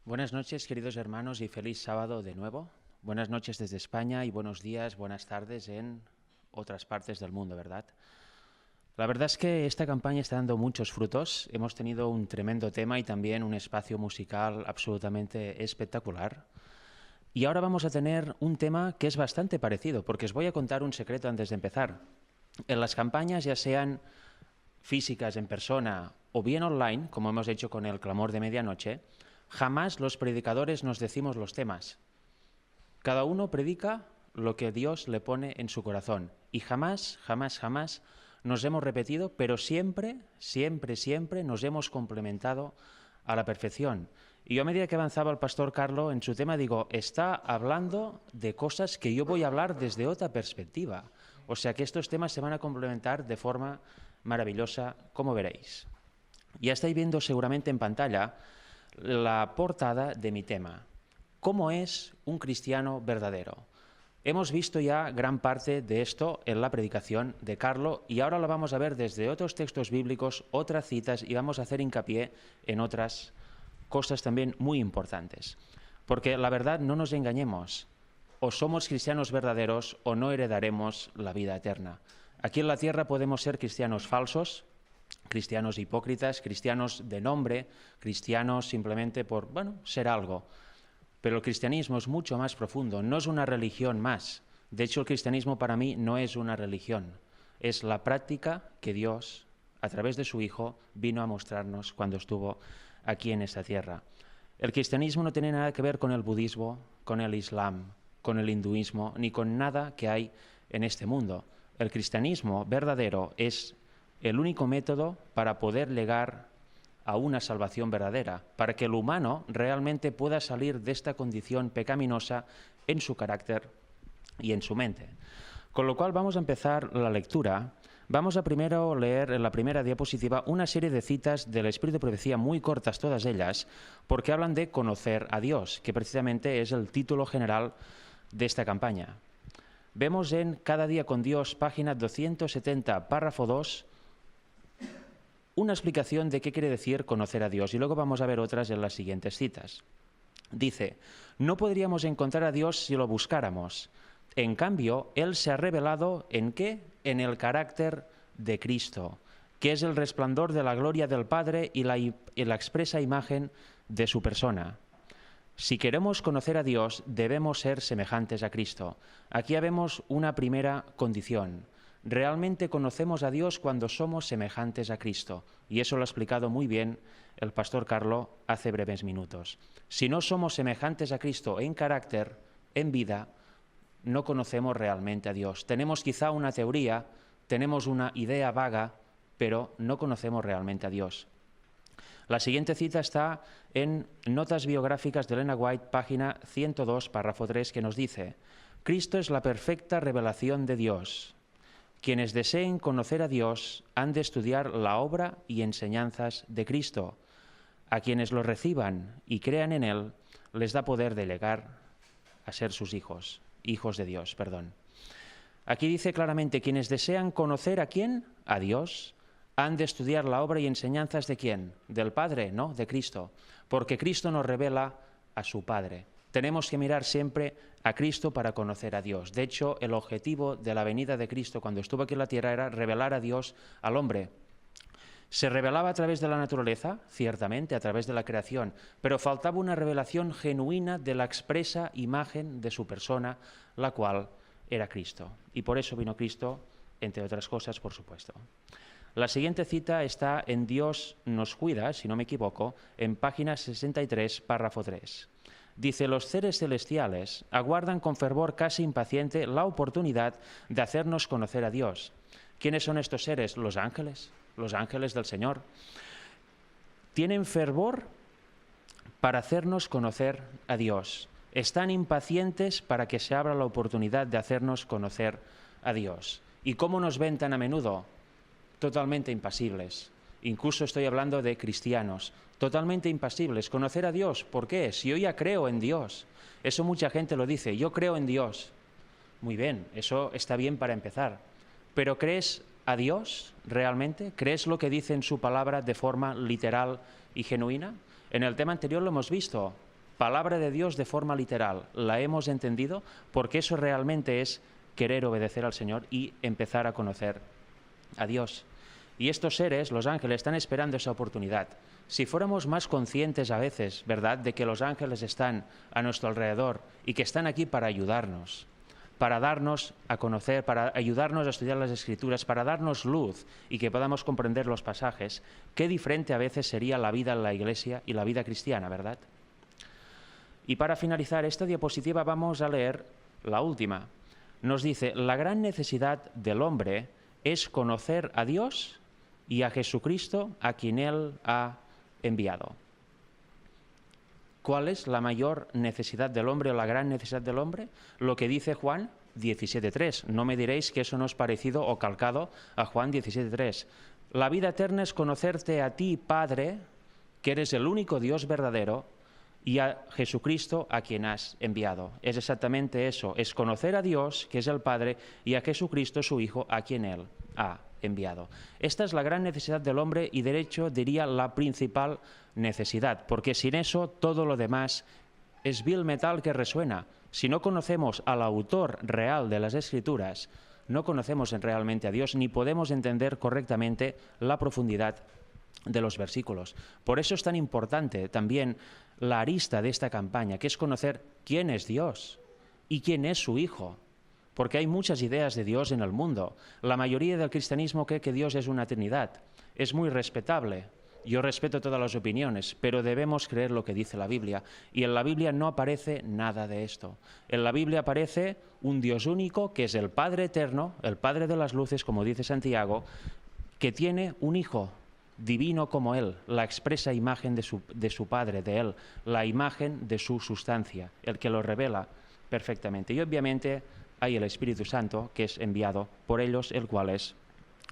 Buenas noches, queridos hermanos, y feliz sábado de nuevo. Buenas noches desde España y buenos días, buenas tardes en otras partes del mundo, ¿verdad? La verdad es que esta campaña está dando muchos frutos. Hemos tenido un tremendo tema y también un espacio musical absolutamente espectacular. Y ahora vamos a tener un tema que es bastante parecido, porque os voy a contar un secreto antes de empezar. En las campañas, ya sean físicas en persona o bien online, como hemos hecho con el Clamor de Medianoche, jamás los predicadores nos decimos los temas. Cada uno predica lo que Dios le pone en su corazón y jamás nos hemos repetido, pero siempre nos hemos complementado a la perfección. Y yo a medida que avanzaba el pastor Carlo en su tema, digo, está hablando de cosas que yo voy a hablar desde otra perspectiva. O sea que estos temas se van a complementar de forma maravillosa, como veréis. Ya estáis viendo seguramente en pantalla la portada de mi tema. ¿Cómo es un cristiano verdadero? Hemos visto ya gran parte de esto en la predicación de Carlo y ahora lo vamos a ver desde otros textos bíblicos, otras citas y vamos a hacer hincapié en otras cosas también muy importantes. Porque la verdad, no nos engañemos, o somos cristianos verdaderos o no heredaremos la vida eterna. Aquí en la tierra podemos ser cristianos falsos, cristianos hipócritas, cristianos de nombre, cristianos simplemente por, ser algo. Pero el cristianismo es mucho más profundo, no es una religión más. De hecho, el cristianismo para mí no es una religión, es la práctica que Dios, a través de su Hijo, vino a mostrarnos cuando estuvo aquí en esta tierra. El cristianismo no tiene nada que ver con el budismo, con el islam, con el hinduismo, ni con nada que hay en este mundo. El cristianismo verdadero es el único método para poder llegar a una salvación verdadera, para que el humano realmente pueda salir de esta condición pecaminosa en su carácter y en su mente. Con lo cual vamos a empezar la lectura. Vamos a primero leer en la primera diapositiva una serie de citas del Espíritu de Profecía, muy cortas todas ellas, porque hablan de conocer a Dios, que precisamente es el título general de esta campaña. Vemos en Cada día con Dios, página 270, párrafo 2, una explicación de qué quiere decir conocer a Dios y luego vamos a ver otras en las siguientes citas. Dice, no podríamos encontrar a Dios si lo buscáramos. En cambio, Él se ha revelado ¿en qué? En el carácter de Cristo, que es el resplandor de la gloria del Padre y la expresa imagen de su persona. Si queremos conocer a Dios, debemos ser semejantes a Cristo. Aquí vemos una primera condición. Realmente conocemos a Dios cuando somos semejantes a Cristo. Y eso lo ha explicado muy bien el pastor Carlo hace breves minutos. Si no somos semejantes a Cristo en carácter, en vida, no conocemos realmente a Dios. Tenemos quizá una teoría, tenemos una idea vaga, pero no conocemos realmente a Dios. La siguiente cita está en Notas biográficas de Elena White, página 102, párrafo 3, que nos dice: Cristo es la perfecta revelación de Dios. Quienes deseen conocer a Dios han de estudiar la obra y enseñanzas de Cristo. A quienes lo reciban y crean en Él, les da poder de llegar a ser sus hijos de Dios, perdón. Aquí dice claramente, quienes desean conocer ¿a quién? A Dios, han de estudiar la obra y enseñanzas ¿de quién? Del Padre, ¿no? De Cristo. Porque Cristo nos revela a su Padre. Tenemos que mirar siempre a Cristo para conocer a Dios. De hecho, el objetivo de la venida de Cristo cuando estuvo aquí en la tierra era revelar a Dios al hombre. Se revelaba a través de la naturaleza, ciertamente, a través de la creación, pero faltaba una revelación genuina de la expresa imagen de su persona, la cual era Cristo. Y por eso vino Cristo, entre otras cosas, por supuesto. La siguiente cita está en Dios nos cuida, si no me equivoco, en página 63, párrafo 3. Dice, los seres celestiales aguardan con fervor casi impaciente la oportunidad de hacernos conocer a Dios. ¿Quiénes son estos seres? Los ángeles del Señor. Tienen fervor para hacernos conocer a Dios. Están impacientes para que se abra la oportunidad de hacernos conocer a Dios. ¿Y cómo nos ven tan a menudo? Totalmente impasibles. Incluso estoy hablando de cristianos, totalmente impasibles. Conocer a Dios, ¿por qué? Si yo ya creo en Dios. Eso mucha gente lo dice, yo creo en Dios. Muy bien, eso está bien para empezar. Pero ¿crees a Dios realmente? ¿Crees lo que dice en su palabra de forma literal y genuina? En el tema anterior lo hemos visto. palabra de Dios de forma literal. La hemos entendido porque eso realmente es querer obedecer al Señor y empezar a conocer a Dios. Y estos seres, los ángeles, están esperando esa oportunidad. Si fuéramos más conscientes a veces, ¿verdad?, de que los ángeles están a nuestro alrededor y que están aquí para ayudarnos, para darnos a conocer, para ayudarnos a estudiar las Escrituras, para darnos luz y que podamos comprender los pasajes, qué diferente a veces sería la vida en la Iglesia y la vida cristiana, ¿verdad? Y para finalizar esta diapositiva vamos a leer la última. Nos dice, la gran necesidad del hombre es conocer a Dios y a Jesucristo a quien Él ha enviado. ¿Cuál es la mayor necesidad del hombre o la gran necesidad del hombre? Lo que dice Juan 17.3. No me diréis que eso no es parecido o calcado a Juan 17.3. La vida eterna es conocerte a ti, Padre, que eres el único Dios verdadero, y a Jesucristo a quien has enviado. Es exactamente eso, es conocer a Dios, que es el Padre, y a Jesucristo, su Hijo, a quien Él ha enviado. Esta es la gran necesidad del hombre y, de hecho, diría la principal necesidad, porque sin eso todo lo demás es vil metal que resuena. Si no conocemos al autor real de las Escrituras, no conocemos realmente a Dios ni podemos entender correctamente la profundidad de los versículos. Por eso es tan importante también la arista de esta campaña, que es conocer quién es Dios y quién es su Hijo. Porque hay muchas ideas de Dios en el mundo. La mayoría del cristianismo cree que Dios es una Trinidad. Es muy respetable. Yo respeto todas las opiniones, pero debemos creer lo que dice la Biblia. Y en la Biblia no aparece nada de esto. En la Biblia aparece un Dios único, que es el Padre eterno, el Padre de las luces, como dice Santiago, que tiene un Hijo divino como Él, la expresa imagen de su Padre, de Él, la imagen de su sustancia, el que lo revela perfectamente. Y obviamente hay el Espíritu Santo, que es enviado por ellos, el cual es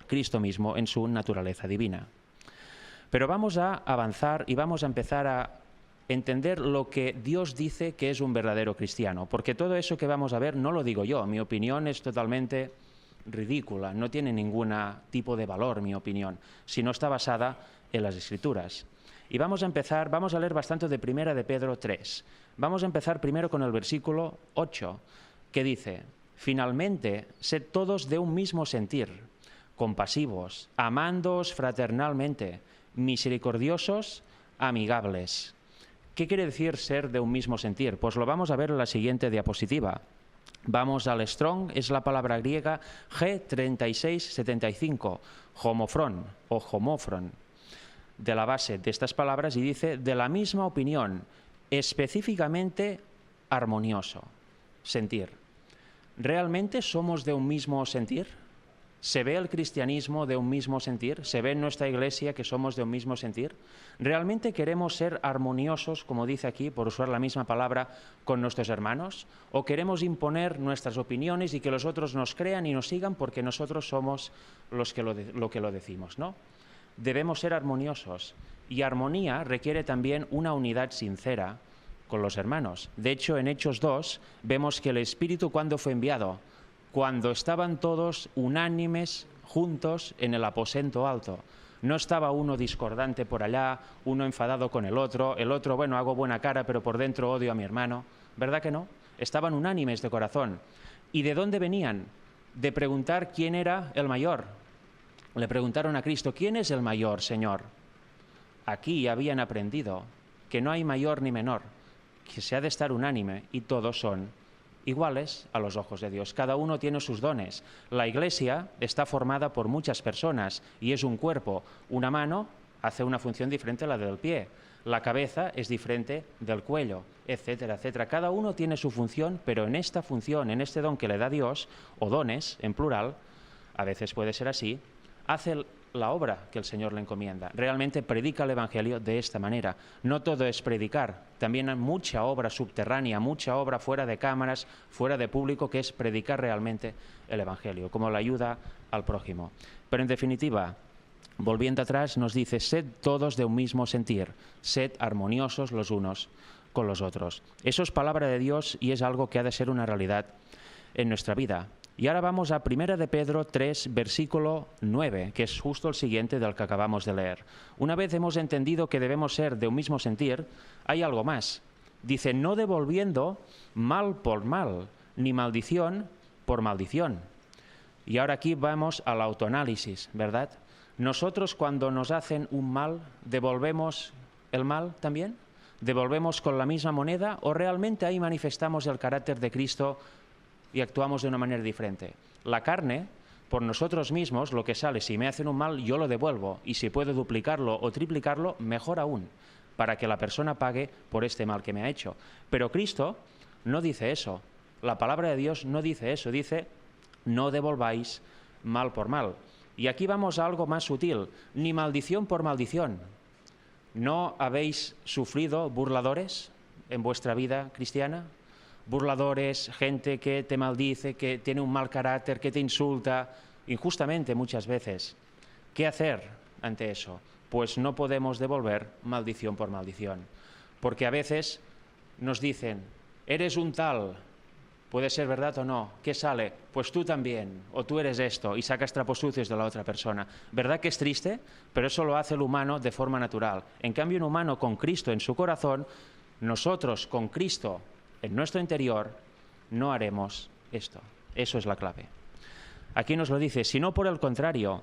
Cristo mismo en su naturaleza divina. Pero vamos a avanzar y vamos a empezar a entender lo que Dios dice que es un verdadero cristiano, porque todo eso que vamos a ver no lo digo yo, mi opinión es totalmente ridícula, no tiene ningún tipo de valor, mi opinión, si no está basada en las Escrituras. Y vamos a leer bastante de Primera de Pedro 3. Vamos a empezar primero con el versículo 8, que dice, finalmente, sed todos de un mismo sentir, compasivos, amándoos fraternalmente, misericordiosos, amigables. ¿Qué quiere decir ser de un mismo sentir? Pues lo vamos a ver en la siguiente diapositiva. Vamos al Strong, es la palabra griega G3675, homofron o homófron, de la base de estas palabras, y dice, de la misma opinión, específicamente armonioso, sentir. ¿Realmente somos de un mismo sentir? ¿Se ve el cristianismo de un mismo sentir? ¿Se ve en nuestra iglesia que somos de un mismo sentir? ¿Realmente queremos ser armoniosos, como dice aquí, por usar la misma palabra, con nuestros hermanos? ¿O queremos imponer nuestras opiniones y que los otros nos crean y nos sigan porque nosotros somos los que lo decimos, ¿no? Debemos ser armoniosos. Y armonía requiere también una unidad sincera con los hermanos. De hecho, en Hechos 2 vemos que el Espíritu, ¿cuándo fue enviado? Cuando estaban todos unánimes juntos en el aposento alto. No estaba uno discordante por allá, uno enfadado con el otro, bueno, hago buena cara, pero por dentro odio a mi hermano. ¿Verdad que no? Estaban unánimes de corazón. ¿Y de dónde venían? De preguntar quién era el mayor. Le preguntaron a Cristo, ¿quién es el mayor, Señor? Aquí habían aprendido que no hay mayor ni menor, que se ha de estar unánime y todos son iguales a los ojos de Dios. Cada uno tiene sus dones. La Iglesia está formada por muchas personas y es un cuerpo. Una mano hace una función diferente a la del pie. La cabeza es diferente del cuello, etcétera, etcétera. Cada uno tiene su función, pero en esta función, en este don que le da Dios, o dones en plural, a veces puede ser así, hace la obra que el Señor le encomienda. Realmente predica el Evangelio de esta manera. No todo es predicar, también hay mucha obra subterránea, mucha obra fuera de cámaras, fuera de público, que es predicar realmente el Evangelio, como la ayuda al prójimo. Pero en definitiva, volviendo atrás, nos dice, sed todos de un mismo sentir, sed armoniosos los unos con los otros. Eso es palabra de Dios y es algo que ha de ser una realidad en nuestra vida. Y ahora vamos a 1 de Pedro 3, versículo 9, que es justo el siguiente del que acabamos de leer. Una vez hemos entendido que debemos ser de un mismo sentir, hay algo más. Dice, no devolviendo mal por mal, ni maldición por maldición. Y ahora aquí vamos al autoanálisis, ¿verdad? Nosotros cuando nos hacen un mal, ¿devolvemos el mal también? ¿Devolvemos con la misma moneda o realmente ahí manifestamos el carácter de Cristo y actuamos de una manera diferente? La carne, por nosotros mismos, lo que sale, si me hacen un mal, yo lo devuelvo. Y si puedo duplicarlo o triplicarlo, mejor aún, para que la persona pague por este mal que me ha hecho. Pero Cristo no dice eso. La palabra de Dios no dice eso. Dice, no devolváis mal por mal. Y aquí vamos a algo más sutil. Ni maldición por maldición. ¿No habéis sufrido burladores en vuestra vida cristiana? Burladores, gente que te maldice, que tiene un mal carácter, que te insulta, injustamente muchas veces. ¿Qué hacer ante eso? Pues no podemos devolver maldición por maldición. Porque a veces nos dicen, eres un tal, puede ser verdad o no, ¿qué sale? Pues tú también, o tú eres esto, y sacas trapos sucios de la otra persona. ¿Verdad que es triste? Pero eso lo hace el humano de forma natural. En cambio, un humano con Cristo en su corazón, nosotros con Cristo en nuestro interior, no haremos esto. Eso es la clave. Aquí nos lo dice, si no por el contrario,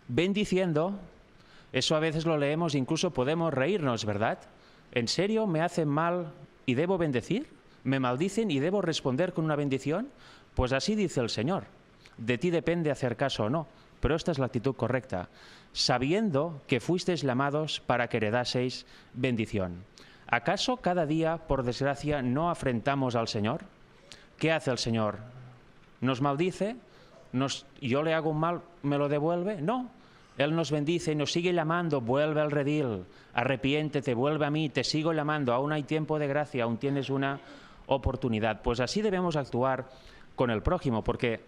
bendiciendo. Eso a veces lo leemos, incluso podemos reírnos, ¿verdad? ¿En serio me hacen mal y debo bendecir? ¿Me maldicen y debo responder con una bendición? Pues así dice el Señor. De ti depende hacer caso o no, pero esta es la actitud correcta. Sabiendo que fuisteis llamados para que heredaseis bendición. ¿Acaso cada día, por desgracia, no afrentamos al Señor? ¿Qué hace el Señor? ¿Nos maldice? ¿Yo le hago un mal, me lo devuelve? No. Él nos bendice y nos sigue llamando, vuelve al redil, arrepiéntete, vuelve a mí, te sigo llamando, aún hay tiempo de gracia, aún tienes una oportunidad. Pues así debemos actuar con el prójimo, porque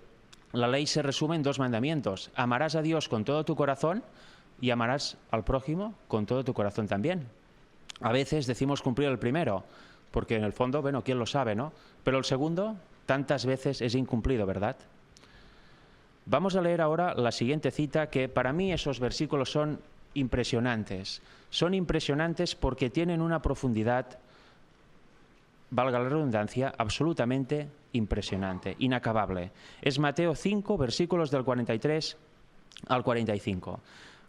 la ley se resume en 2 mandamientos. Amarás a Dios con todo tu corazón y amarás al prójimo con todo tu corazón también. A veces decimos cumplir el primero, porque en el fondo, bueno, quién lo sabe, ¿no? Pero el segundo, tantas veces es incumplido, ¿verdad? Vamos a leer ahora la siguiente cita, que para mí esos versículos son impresionantes. Son impresionantes porque tienen una profundidad, valga la redundancia, absolutamente impresionante, inacabable. Es Mateo 5, versículos del 43 al 45.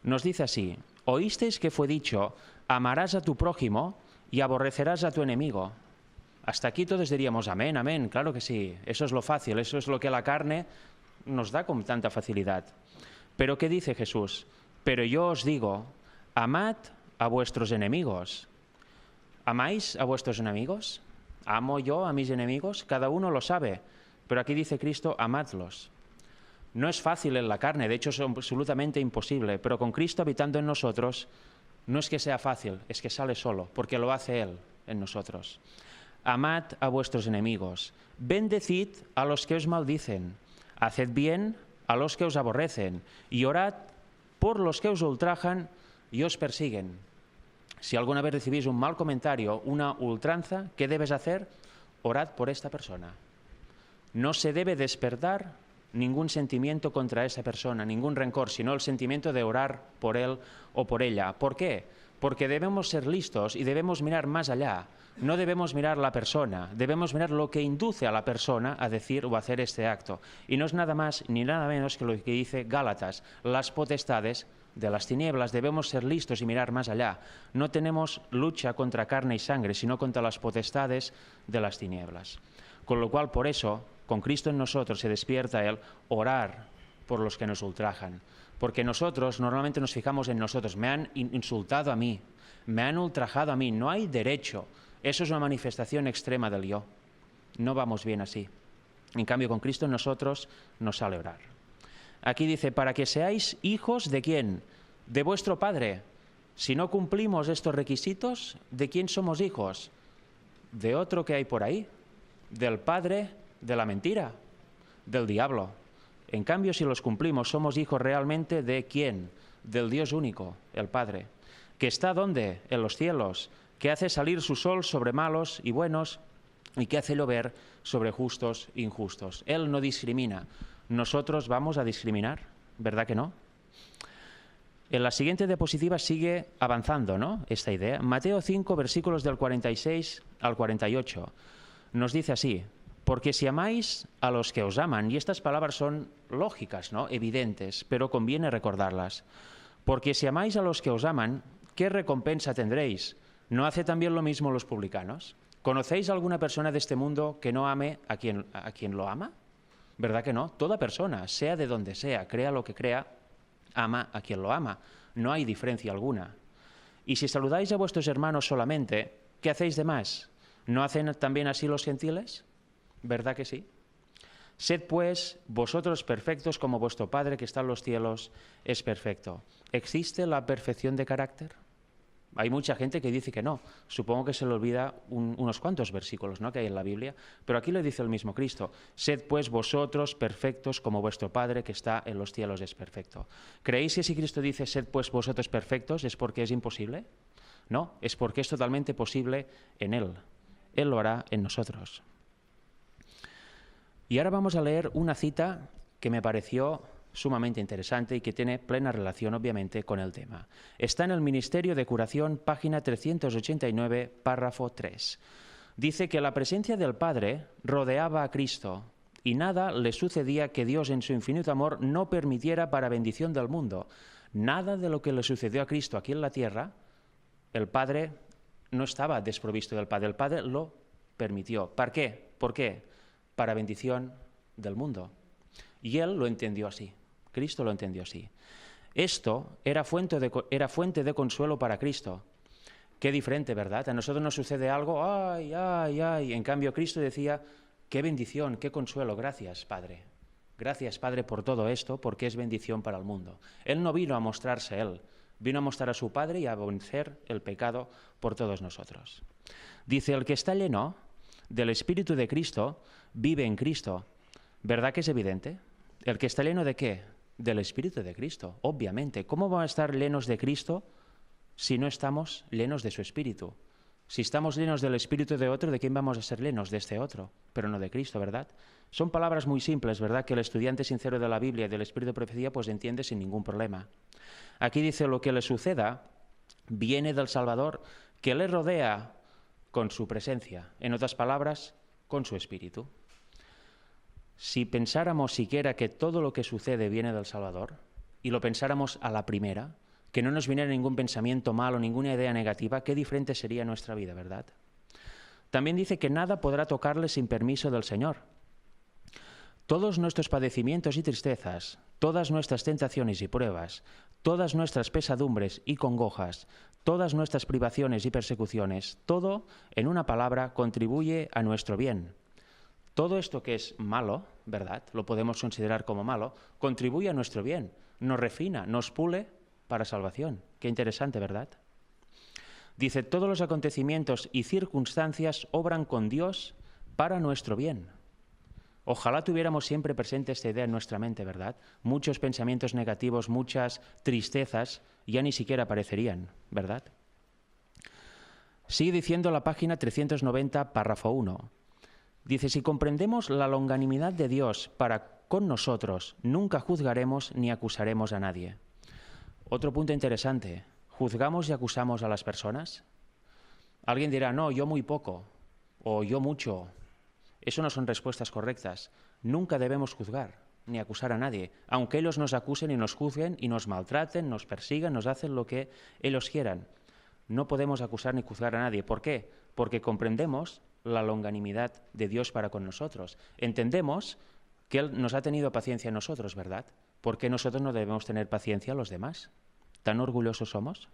Nos dice así, oísteis que fue dicho, amarás a tu prójimo y aborrecerás a tu enemigo. Hasta aquí todos diríamos, amén, amén, claro que sí, eso es lo fácil, eso es lo que la carne nos da con tanta facilidad. Pero ¿qué dice Jesús? Pero yo os digo, amad a vuestros enemigos. ¿Amáis a vuestros enemigos? ¿Amo yo a mis enemigos? Cada uno lo sabe, pero aquí dice Cristo, amadlos. No es fácil en la carne, de hecho es absolutamente imposible, pero con Cristo habitando en nosotros, no es que sea fácil, es que sale solo, porque lo hace Él en nosotros. Amad a vuestros enemigos, bendecid a los que os maldicen, haced bien a los que os aborrecen y orad por los que os ultrajan y os persiguen. Si alguna vez recibís un mal comentario, una ultranza, ¿qué debes hacer? Orad por esta persona. No se debe despertar ningún sentimiento contra esa persona, ningún rencor, sino el sentimiento de orar por él o por ella. ¿Por qué? Porque debemos ser listos y debemos mirar más allá. No debemos mirar la persona, debemos mirar lo que induce a la persona a decir o hacer este acto. Y no es nada más ni nada menos que lo que dice Gálatas, las potestades de las tinieblas. Debemos ser listos y mirar más allá. No tenemos lucha contra carne y sangre, sino contra las potestades de las tinieblas. Con lo cual, por eso, con Cristo en nosotros se despierta Él, orar por los que nos ultrajan. Porque nosotros normalmente nos fijamos en nosotros. Me han insultado a mí, me han ultrajado a mí, no hay derecho. Eso es una manifestación extrema del yo. No vamos bien así. En cambio, con Cristo en nosotros nos sale orar. Aquí dice, para que seáis hijos ¿de quién? De vuestro Padre. Si no cumplimos estos requisitos, ¿de quién somos hijos? De otro que hay por ahí, del padre de la mentira, del diablo. En cambio, si los cumplimos, somos hijos realmente ¿de quién? Del Dios único, el Padre. ¿Que está dónde? En los cielos. Que hace salir su sol sobre malos y buenos y que hace llover sobre justos e injustos. Él no discrimina. ¿Nosotros vamos a discriminar? ¿Verdad que no? En la siguiente diapositiva sigue avanzando, ¿no?, esta idea. Mateo 5, versículos del 46 al 48, nos dice así: porque si amáis a los que os aman, y estas palabras son lógicas, ¿no?, evidentes, pero conviene recordarlas. Porque si amáis a los que os aman, ¿qué recompensa tendréis? ¿No hace también lo mismo los publicanos? ¿Conocéis alguna persona de este mundo que no ame a quien lo ama? ¿Verdad que no? Toda persona, sea de donde sea, crea lo que crea, ama a quien lo ama. No hay diferencia alguna. Y si saludáis a vuestros hermanos solamente, ¿qué hacéis de más? ¿No hacen también así los gentiles? ¿Verdad que sí? Sed pues vosotros perfectos como vuestro Padre que está en los cielos es perfecto. ¿Existe la perfección de carácter? Hay mucha gente que dice que no. Supongo que se le olvida unos cuantos versículos, ¿no?, que hay en la Biblia. Pero aquí lo dice el mismo Cristo. Sed pues vosotros perfectos como vuestro Padre que está en los cielos es perfecto. ¿Creéis que si Cristo dice sed pues vosotros perfectos es porque es imposible? No, es porque es totalmente posible en Él. Él lo hará en nosotros. Y ahora vamos a leer una cita que me pareció sumamente interesante y que tiene plena relación, obviamente, con el tema. Está en el Ministerio de Curación, página 389, párrafo 3. Dice que la presencia del Padre rodeaba a Cristo y nada le sucedía que Dios en su infinito amor no permitiera para bendición del mundo. Nada de lo que le sucedió a Cristo aquí en la tierra, el Padre no estaba desprovisto del Padre. El Padre lo permitió. ¿Para qué? ¿Por qué? Para bendición del mundo. Y Él lo entendió así. Cristo lo entendió así. Esto era fuente de consuelo para Cristo. Qué diferente, ¿verdad? A nosotros nos sucede algo, ¡ay, ay, ay! En cambio, Cristo decía, ¡qué bendición, qué consuelo! Gracias, Padre. Gracias, Padre, por todo esto, porque es bendición para el mundo. Él no vino a mostrarse Él, vino a mostrar a su Padre y a vencer el pecado por todos nosotros. Dice, el que está lleno del Espíritu de Cristo vive en Cristo. ¿Verdad que es evidente? ¿El que está lleno de qué? Del Espíritu de Cristo, obviamente. ¿Cómo vamos a estar llenos de Cristo si no estamos llenos de su Espíritu? Si estamos llenos del Espíritu de otro, ¿de quién vamos a ser llenos? De este otro, pero no de Cristo, ¿verdad? Son palabras muy simples, ¿verdad?, que el estudiante sincero de la Biblia y del Espíritu de Profecía pues entiende sin ningún problema. Aquí dice, lo que le suceda viene del Salvador, que le rodea con su presencia. En otras palabras, con su Espíritu. Si pensáramos siquiera que todo lo que sucede viene del Salvador, y lo pensáramos a la primera, que no nos viniera ningún pensamiento malo, ninguna idea negativa, qué diferente sería nuestra vida, ¿verdad? También dice que nada podrá tocarle sin permiso del Señor. Todos nuestros padecimientos y tristezas, todas nuestras tentaciones y pruebas, todas nuestras pesadumbres y congojas, todas nuestras privaciones y persecuciones, todo, en una palabra, contribuye a nuestro bien. Todo esto que es malo, ¿verdad?, lo podemos considerar como malo, contribuye a nuestro bien, nos refina, nos pule para salvación. Qué interesante, ¿verdad? Dice, todos los acontecimientos y circunstancias obran con Dios para nuestro bien. Ojalá tuviéramos siempre presente esta idea en nuestra mente, ¿verdad? Muchos pensamientos negativos, muchas tristezas ya ni siquiera aparecerían, ¿verdad? Sigue diciendo la página 390, párrafo 1. Dice, si comprendemos la longanimidad de Dios para con nosotros, nunca juzgaremos ni acusaremos a nadie. Otro punto interesante, ¿juzgamos y acusamos a las personas? Alguien dirá, no, yo muy poco, o yo mucho. Eso no son respuestas correctas. Nunca debemos juzgar ni acusar a nadie, aunque ellos nos acusen y nos juzguen y nos maltraten, nos persigan, nos hacen lo que ellos quieran. No podemos acusar ni juzgar a nadie. ¿Por qué? Porque comprendemos la longanimidad de Dios para con nosotros. Entendemos que Él nos ha tenido paciencia a nosotros, ¿verdad? ¿Por qué nosotros no debemos tener paciencia a los demás? ¿Tan orgullosos somos?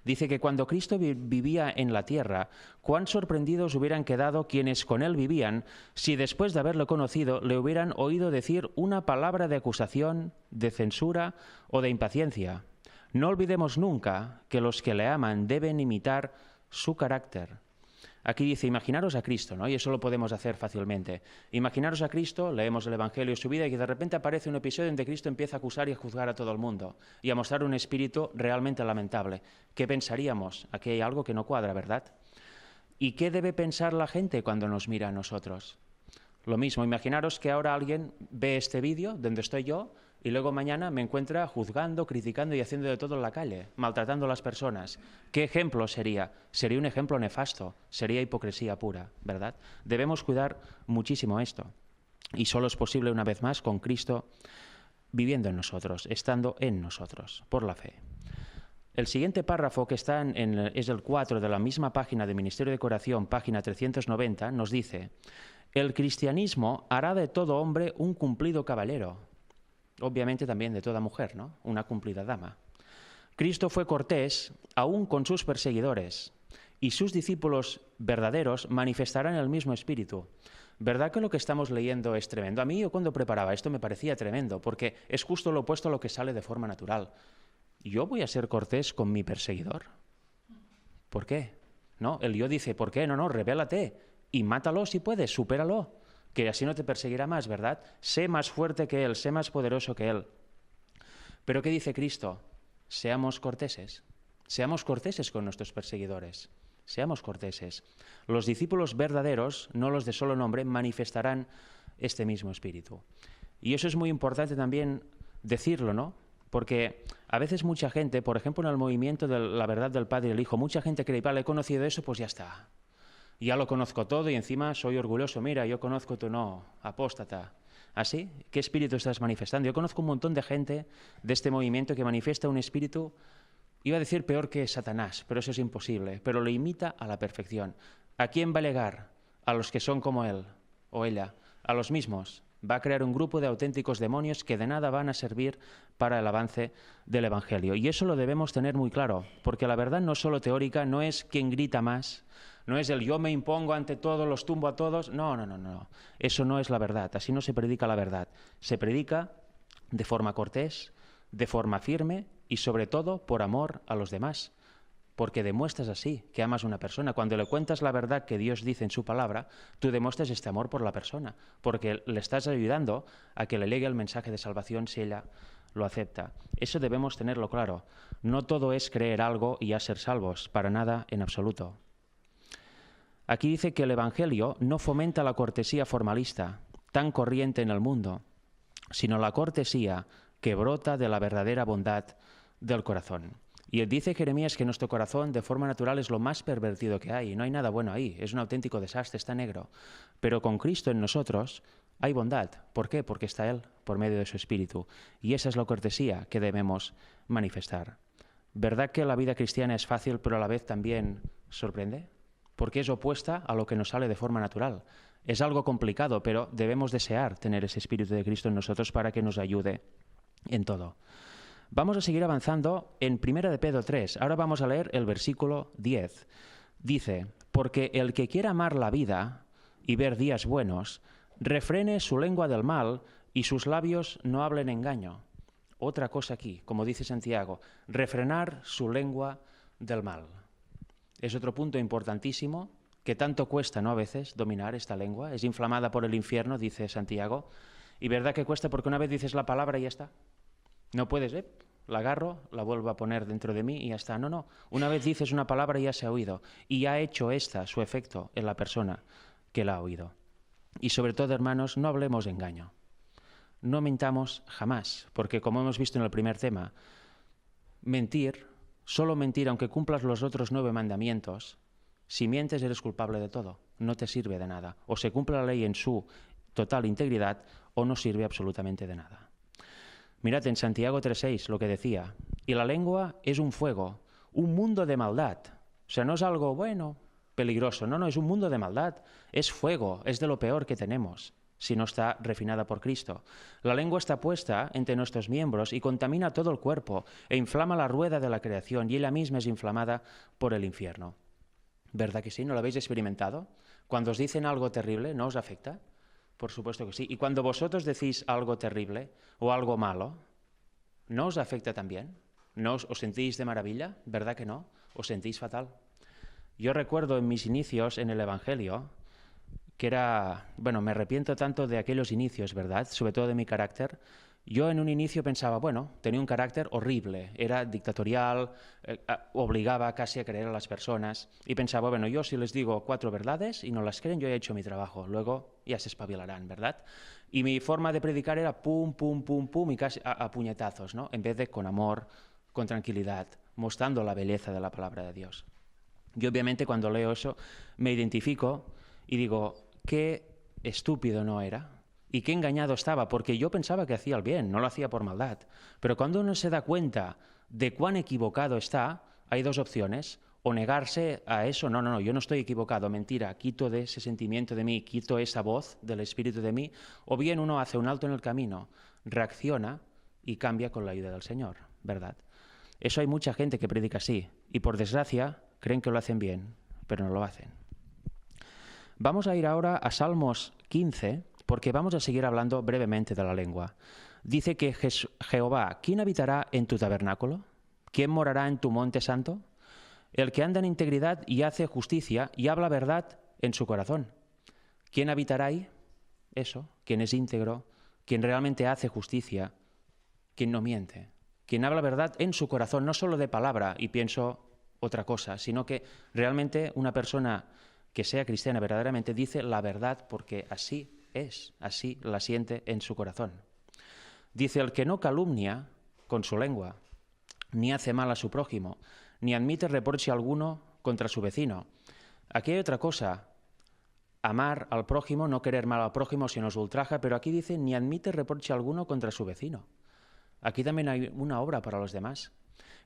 Dice que cuando Cristo vivía en la tierra, cuán sorprendidos hubieran quedado quienes con Él vivían si después de haberlo conocido le hubieran oído decir una palabra de acusación, de censura o de impaciencia. No olvidemos nunca que los que le aman deben imitar su carácter. Aquí dice, imaginaros a Cristo, ¿no? Y eso lo podemos hacer fácilmente. Imaginaros a Cristo, leemos el Evangelio, su vida, y que de repente aparece un episodio donde Cristo empieza a acusar y a juzgar a todo el mundo y a mostrar un espíritu realmente lamentable. ¿Qué pensaríamos? Aquí hay algo que no cuadra, ¿verdad? ¿Y qué debe pensar la gente cuando nos mira a nosotros? Lo mismo, imaginaros que ahora alguien ve este vídeo donde estoy yo y luego mañana me encuentra juzgando, criticando y haciendo de todo en la calle, maltratando a las personas. ¿Qué ejemplo sería? Sería un ejemplo nefasto, sería hipocresía pura, ¿verdad? Debemos cuidar muchísimo esto. Y solo es posible, una vez más, con Cristo viviendo en nosotros, estando en nosotros, por la fe. El siguiente párrafo, que está es el 4 de la misma página de Ministerio de Curación, página 390, nos dice: el cristianismo hará de todo hombre un cumplido caballero. Obviamente también de toda mujer, ¿no? Una cumplida dama. Cristo fue cortés aún con sus perseguidores, y sus discípulos verdaderos manifestarán el mismo espíritu. ¿Verdad que lo que estamos leyendo es tremendo? A mí, yo cuando preparaba esto me parecía tremendo, porque es justo lo opuesto a lo que sale de forma natural. ¿Yo voy a ser cortés con mi perseguidor? ¿Por qué? No, el yo dice, ¿por qué? No, rebélate y mátalo si puedes, supéralo, que así no te perseguirá más, ¿verdad? Sé más fuerte que él, sé más poderoso que él. Pero ¿qué dice Cristo? Seamos corteses con nuestros perseguidores, seamos corteses. Los discípulos verdaderos, no los de solo nombre, manifestarán este mismo espíritu. Y eso es muy importante también decirlo, ¿no? Porque a veces mucha gente, por ejemplo en el movimiento de la verdad del Padre y el Hijo, mucha gente cree, vale, he conocido eso, pues ya está. Ya lo conozco todo y encima soy orgulloso. Mira, yo conozco, tú no, apóstata. ¿Así? ¿Qué espíritu estás manifestando? Yo conozco un montón de gente de este movimiento que manifiesta un espíritu, iba a decir peor que Satanás, pero eso es imposible, pero lo imita a la perfección. ¿A quién va a llegar? A los que son como él o ella, a los mismos. Va a crear un grupo de auténticos demonios que de nada van a servir para el avance del Evangelio. Y eso lo debemos tener muy claro, porque la verdad no es solo teórica, no es quien grita más, no es el yo me impongo ante todos, los tumbo a todos. No. Eso no es la verdad, así no se predica la verdad. Se predica de forma cortés, de forma firme y sobre todo por amor a los demás. Porque demuestras así que amas a una persona. Cuando le cuentas la verdad que Dios dice en su palabra, tú demuestras este amor por la persona, porque le estás ayudando a que le llegue el mensaje de salvación si ella lo acepta. Eso debemos tenerlo claro. No todo es creer algo y ya ser salvos, para nada en absoluto. Aquí dice que el Evangelio no fomenta la cortesía formalista, tan corriente en el mundo, sino la cortesía que brota de la verdadera bondad del corazón. Y dice Jeremías que nuestro corazón de forma natural es lo más pervertido que hay, no hay nada bueno ahí, es un auténtico desastre, está negro. Pero con Cristo en nosotros hay bondad. ¿Por qué? Porque está Él por medio de su Espíritu. Y esa es la cortesía que debemos manifestar. ¿Verdad que la vida cristiana es fácil, pero a la vez también sorprende? Porque es opuesta a lo que nos sale de forma natural. Es algo complicado, pero debemos desear tener ese Espíritu de Cristo en nosotros para que nos ayude en todo. Vamos a seguir avanzando en 1 de Pedro 3. Ahora vamos a leer el versículo 10. Dice, porque el que quiera amar la vida y ver días buenos, refrene su lengua del mal y sus labios no hablen engaño. Otra cosa aquí, como dice Santiago, refrenar su lengua del mal. Es otro punto importantísimo que tanto cuesta, ¿no? A veces dominar esta lengua. Es inflamada por el infierno, dice Santiago. Y verdad que cuesta porque una vez dices la palabra y ya está. No puedes, la agarro, la vuelvo a poner dentro de mí y ya está. No. Una vez dices una palabra y ya se ha oído. Y ya ha hecho su efecto en la persona que la ha oído. Y sobre todo, hermanos, no hablemos de engaño. No mintamos jamás, porque como hemos visto en el primer tema, solo mentir, aunque cumplas los otros 9 mandamientos, si mientes eres culpable de todo, no te sirve de nada. O se cumple la ley en su total integridad o no sirve absolutamente de nada. Mirad en Santiago 3:6 lo que decía, y la lengua es un fuego, un mundo de maldad. O sea, no es algo bueno, peligroso, no, es un mundo de maldad, es fuego, es de lo peor que tenemos si no está refinada por Cristo. La lengua está puesta entre nuestros miembros y contamina todo el cuerpo e inflama la rueda de la creación y ella misma es inflamada por el infierno. ¿Verdad que sí? ¿No lo habéis experimentado? Cuando os dicen algo terrible, ¿no os afecta? Por supuesto que sí. Y cuando vosotros decís algo terrible o algo malo, ¿no os afecta también? ¿No os sentís de maravilla? ¿Verdad que no? ¿Os sentís fatal? Yo recuerdo en mis inicios en el Evangelio que me arrepiento tanto de aquellos inicios, ¿verdad? Sobre todo de mi carácter, Yo en un inicio pensaba, bueno, tenía un carácter horrible, era dictatorial, obligaba casi a creer a las personas y pensaba, bueno, yo si les digo 4 verdades y no las creen, yo he hecho mi trabajo, luego ya se espabilarán, ¿verdad? Y mi forma de predicar era pum, pum, pum, pum y casi a puñetazos, ¿no? En vez de con amor, con tranquilidad, mostrando la belleza de la palabra de Dios. Yo obviamente cuando leo eso me identifico y digo, qué estúpido no era. Y qué engañado estaba, porque yo pensaba que hacía el bien, no lo hacía por maldad. Pero cuando uno se da cuenta de cuán equivocado está, hay 2 opciones. O negarse a eso, no, yo no estoy equivocado, mentira, quito de ese sentimiento de mí, quito esa voz del espíritu de mí. O bien uno hace un alto en el camino, reacciona y cambia con la ayuda del Señor, ¿verdad? Eso hay mucha gente que predica así. Y por desgracia, creen que lo hacen bien, pero no lo hacen. Vamos a ir ahora a Salmos 15, porque vamos a seguir hablando brevemente de la lengua. Dice que Jehová, ¿quién habitará en tu tabernáculo? ¿Quién morará en tu monte santo? El que anda en integridad y hace justicia y habla verdad en su corazón. ¿Quién habitará ahí? Eso, quien es íntegro, quien realmente hace justicia, quien no miente, quien habla verdad en su corazón, no solo de palabra y pienso otra cosa, sino que realmente una persona que sea cristiana verdaderamente dice la verdad porque así es, así la siente en su corazón. Dice, el que no calumnia con su lengua, ni hace mal a su prójimo, ni admite reproche alguno contra su vecino. Aquí hay otra cosa, amar al prójimo, no querer mal al prójimo si nos ultraja, pero aquí dice, ni admite reproche alguno contra su vecino. Aquí también hay una obra para los demás.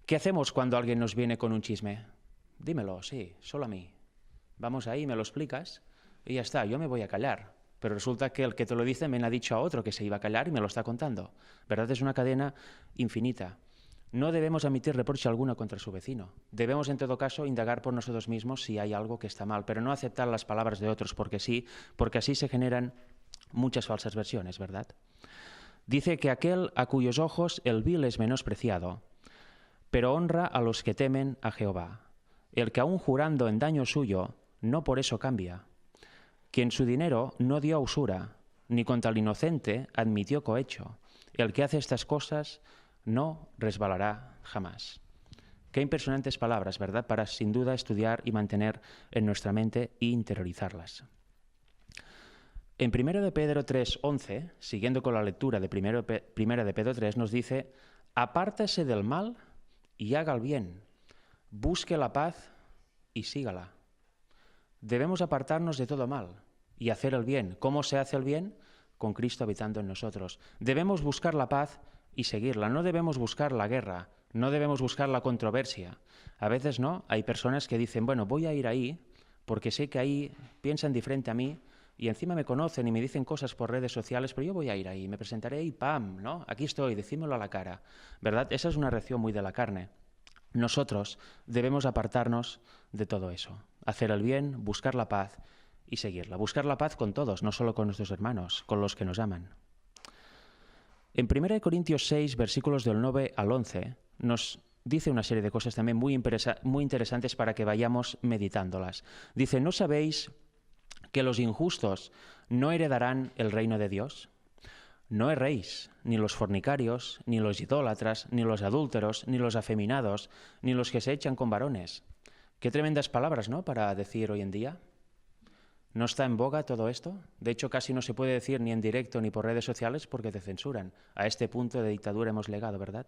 ¿Qué hacemos cuando alguien nos viene con un chisme? Dímelo, sí, solo a mí. Vamos ahí, me lo explicas y ya está, yo me voy a callar. Pero resulta que el que te lo dice me ha dicho a otro que se iba a callar y me lo está contando. ¿Verdad? Es una cadena infinita. No debemos admitir reproche alguno contra su vecino. Debemos, en todo caso, indagar por nosotros mismos si hay algo que está mal, pero no aceptar las palabras de otros porque sí, porque así se generan muchas falsas versiones, ¿verdad? Dice que aquel a cuyos ojos el vil es menospreciado, pero honra a los que temen a Jehová. El que aun jurando en daño suyo, no por eso cambia. Quien su dinero no dio a usura, ni contra el inocente admitió cohecho. El que hace estas cosas no resbalará jamás. Qué impresionantes palabras, ¿verdad? Para sin duda estudiar y mantener en nuestra mente e interiorizarlas. En 1 de Pedro 3:11, siguiendo con la lectura de 1 de Pedro 3, nos dice, apártese del mal y haga el bien, busque la paz y sígala. Debemos apartarnos de todo mal y hacer el bien. ¿Cómo se hace el bien? Con Cristo habitando en nosotros. Debemos buscar la paz y seguirla. No debemos buscar la guerra, no debemos buscar la controversia. A veces no, hay personas que dicen, bueno, voy a ir ahí porque sé que ahí piensan diferente a mí y encima me conocen y me dicen cosas por redes sociales, pero yo voy a ir ahí, me presentaré y ¡pam!, ¿no? Aquí estoy, decímelo a la cara, ¿verdad? Esa es una reacción muy de la carne. Nosotros debemos apartarnos de todo eso, hacer el bien, buscar la paz y seguirla. Buscar la paz con todos, no solo con nuestros hermanos, con los que nos aman. En 1 Corintios 6, versículos del 9 al 11, nos dice una serie de cosas también muy interesantes para que vayamos meditándolas. Dice, ¿no sabéis que los injustos no heredarán el reino de Dios? No erréis, ni los fornicarios, ni los idólatras, ni los adúlteros, ni los afeminados, ni los que se echan con varones. Qué tremendas palabras, ¿no?, para decir hoy en día. ¿No está en boga todo esto? De hecho, casi no se puede decir ni en directo ni por redes sociales porque te censuran. A este punto de dictadura hemos llegado, ¿verdad?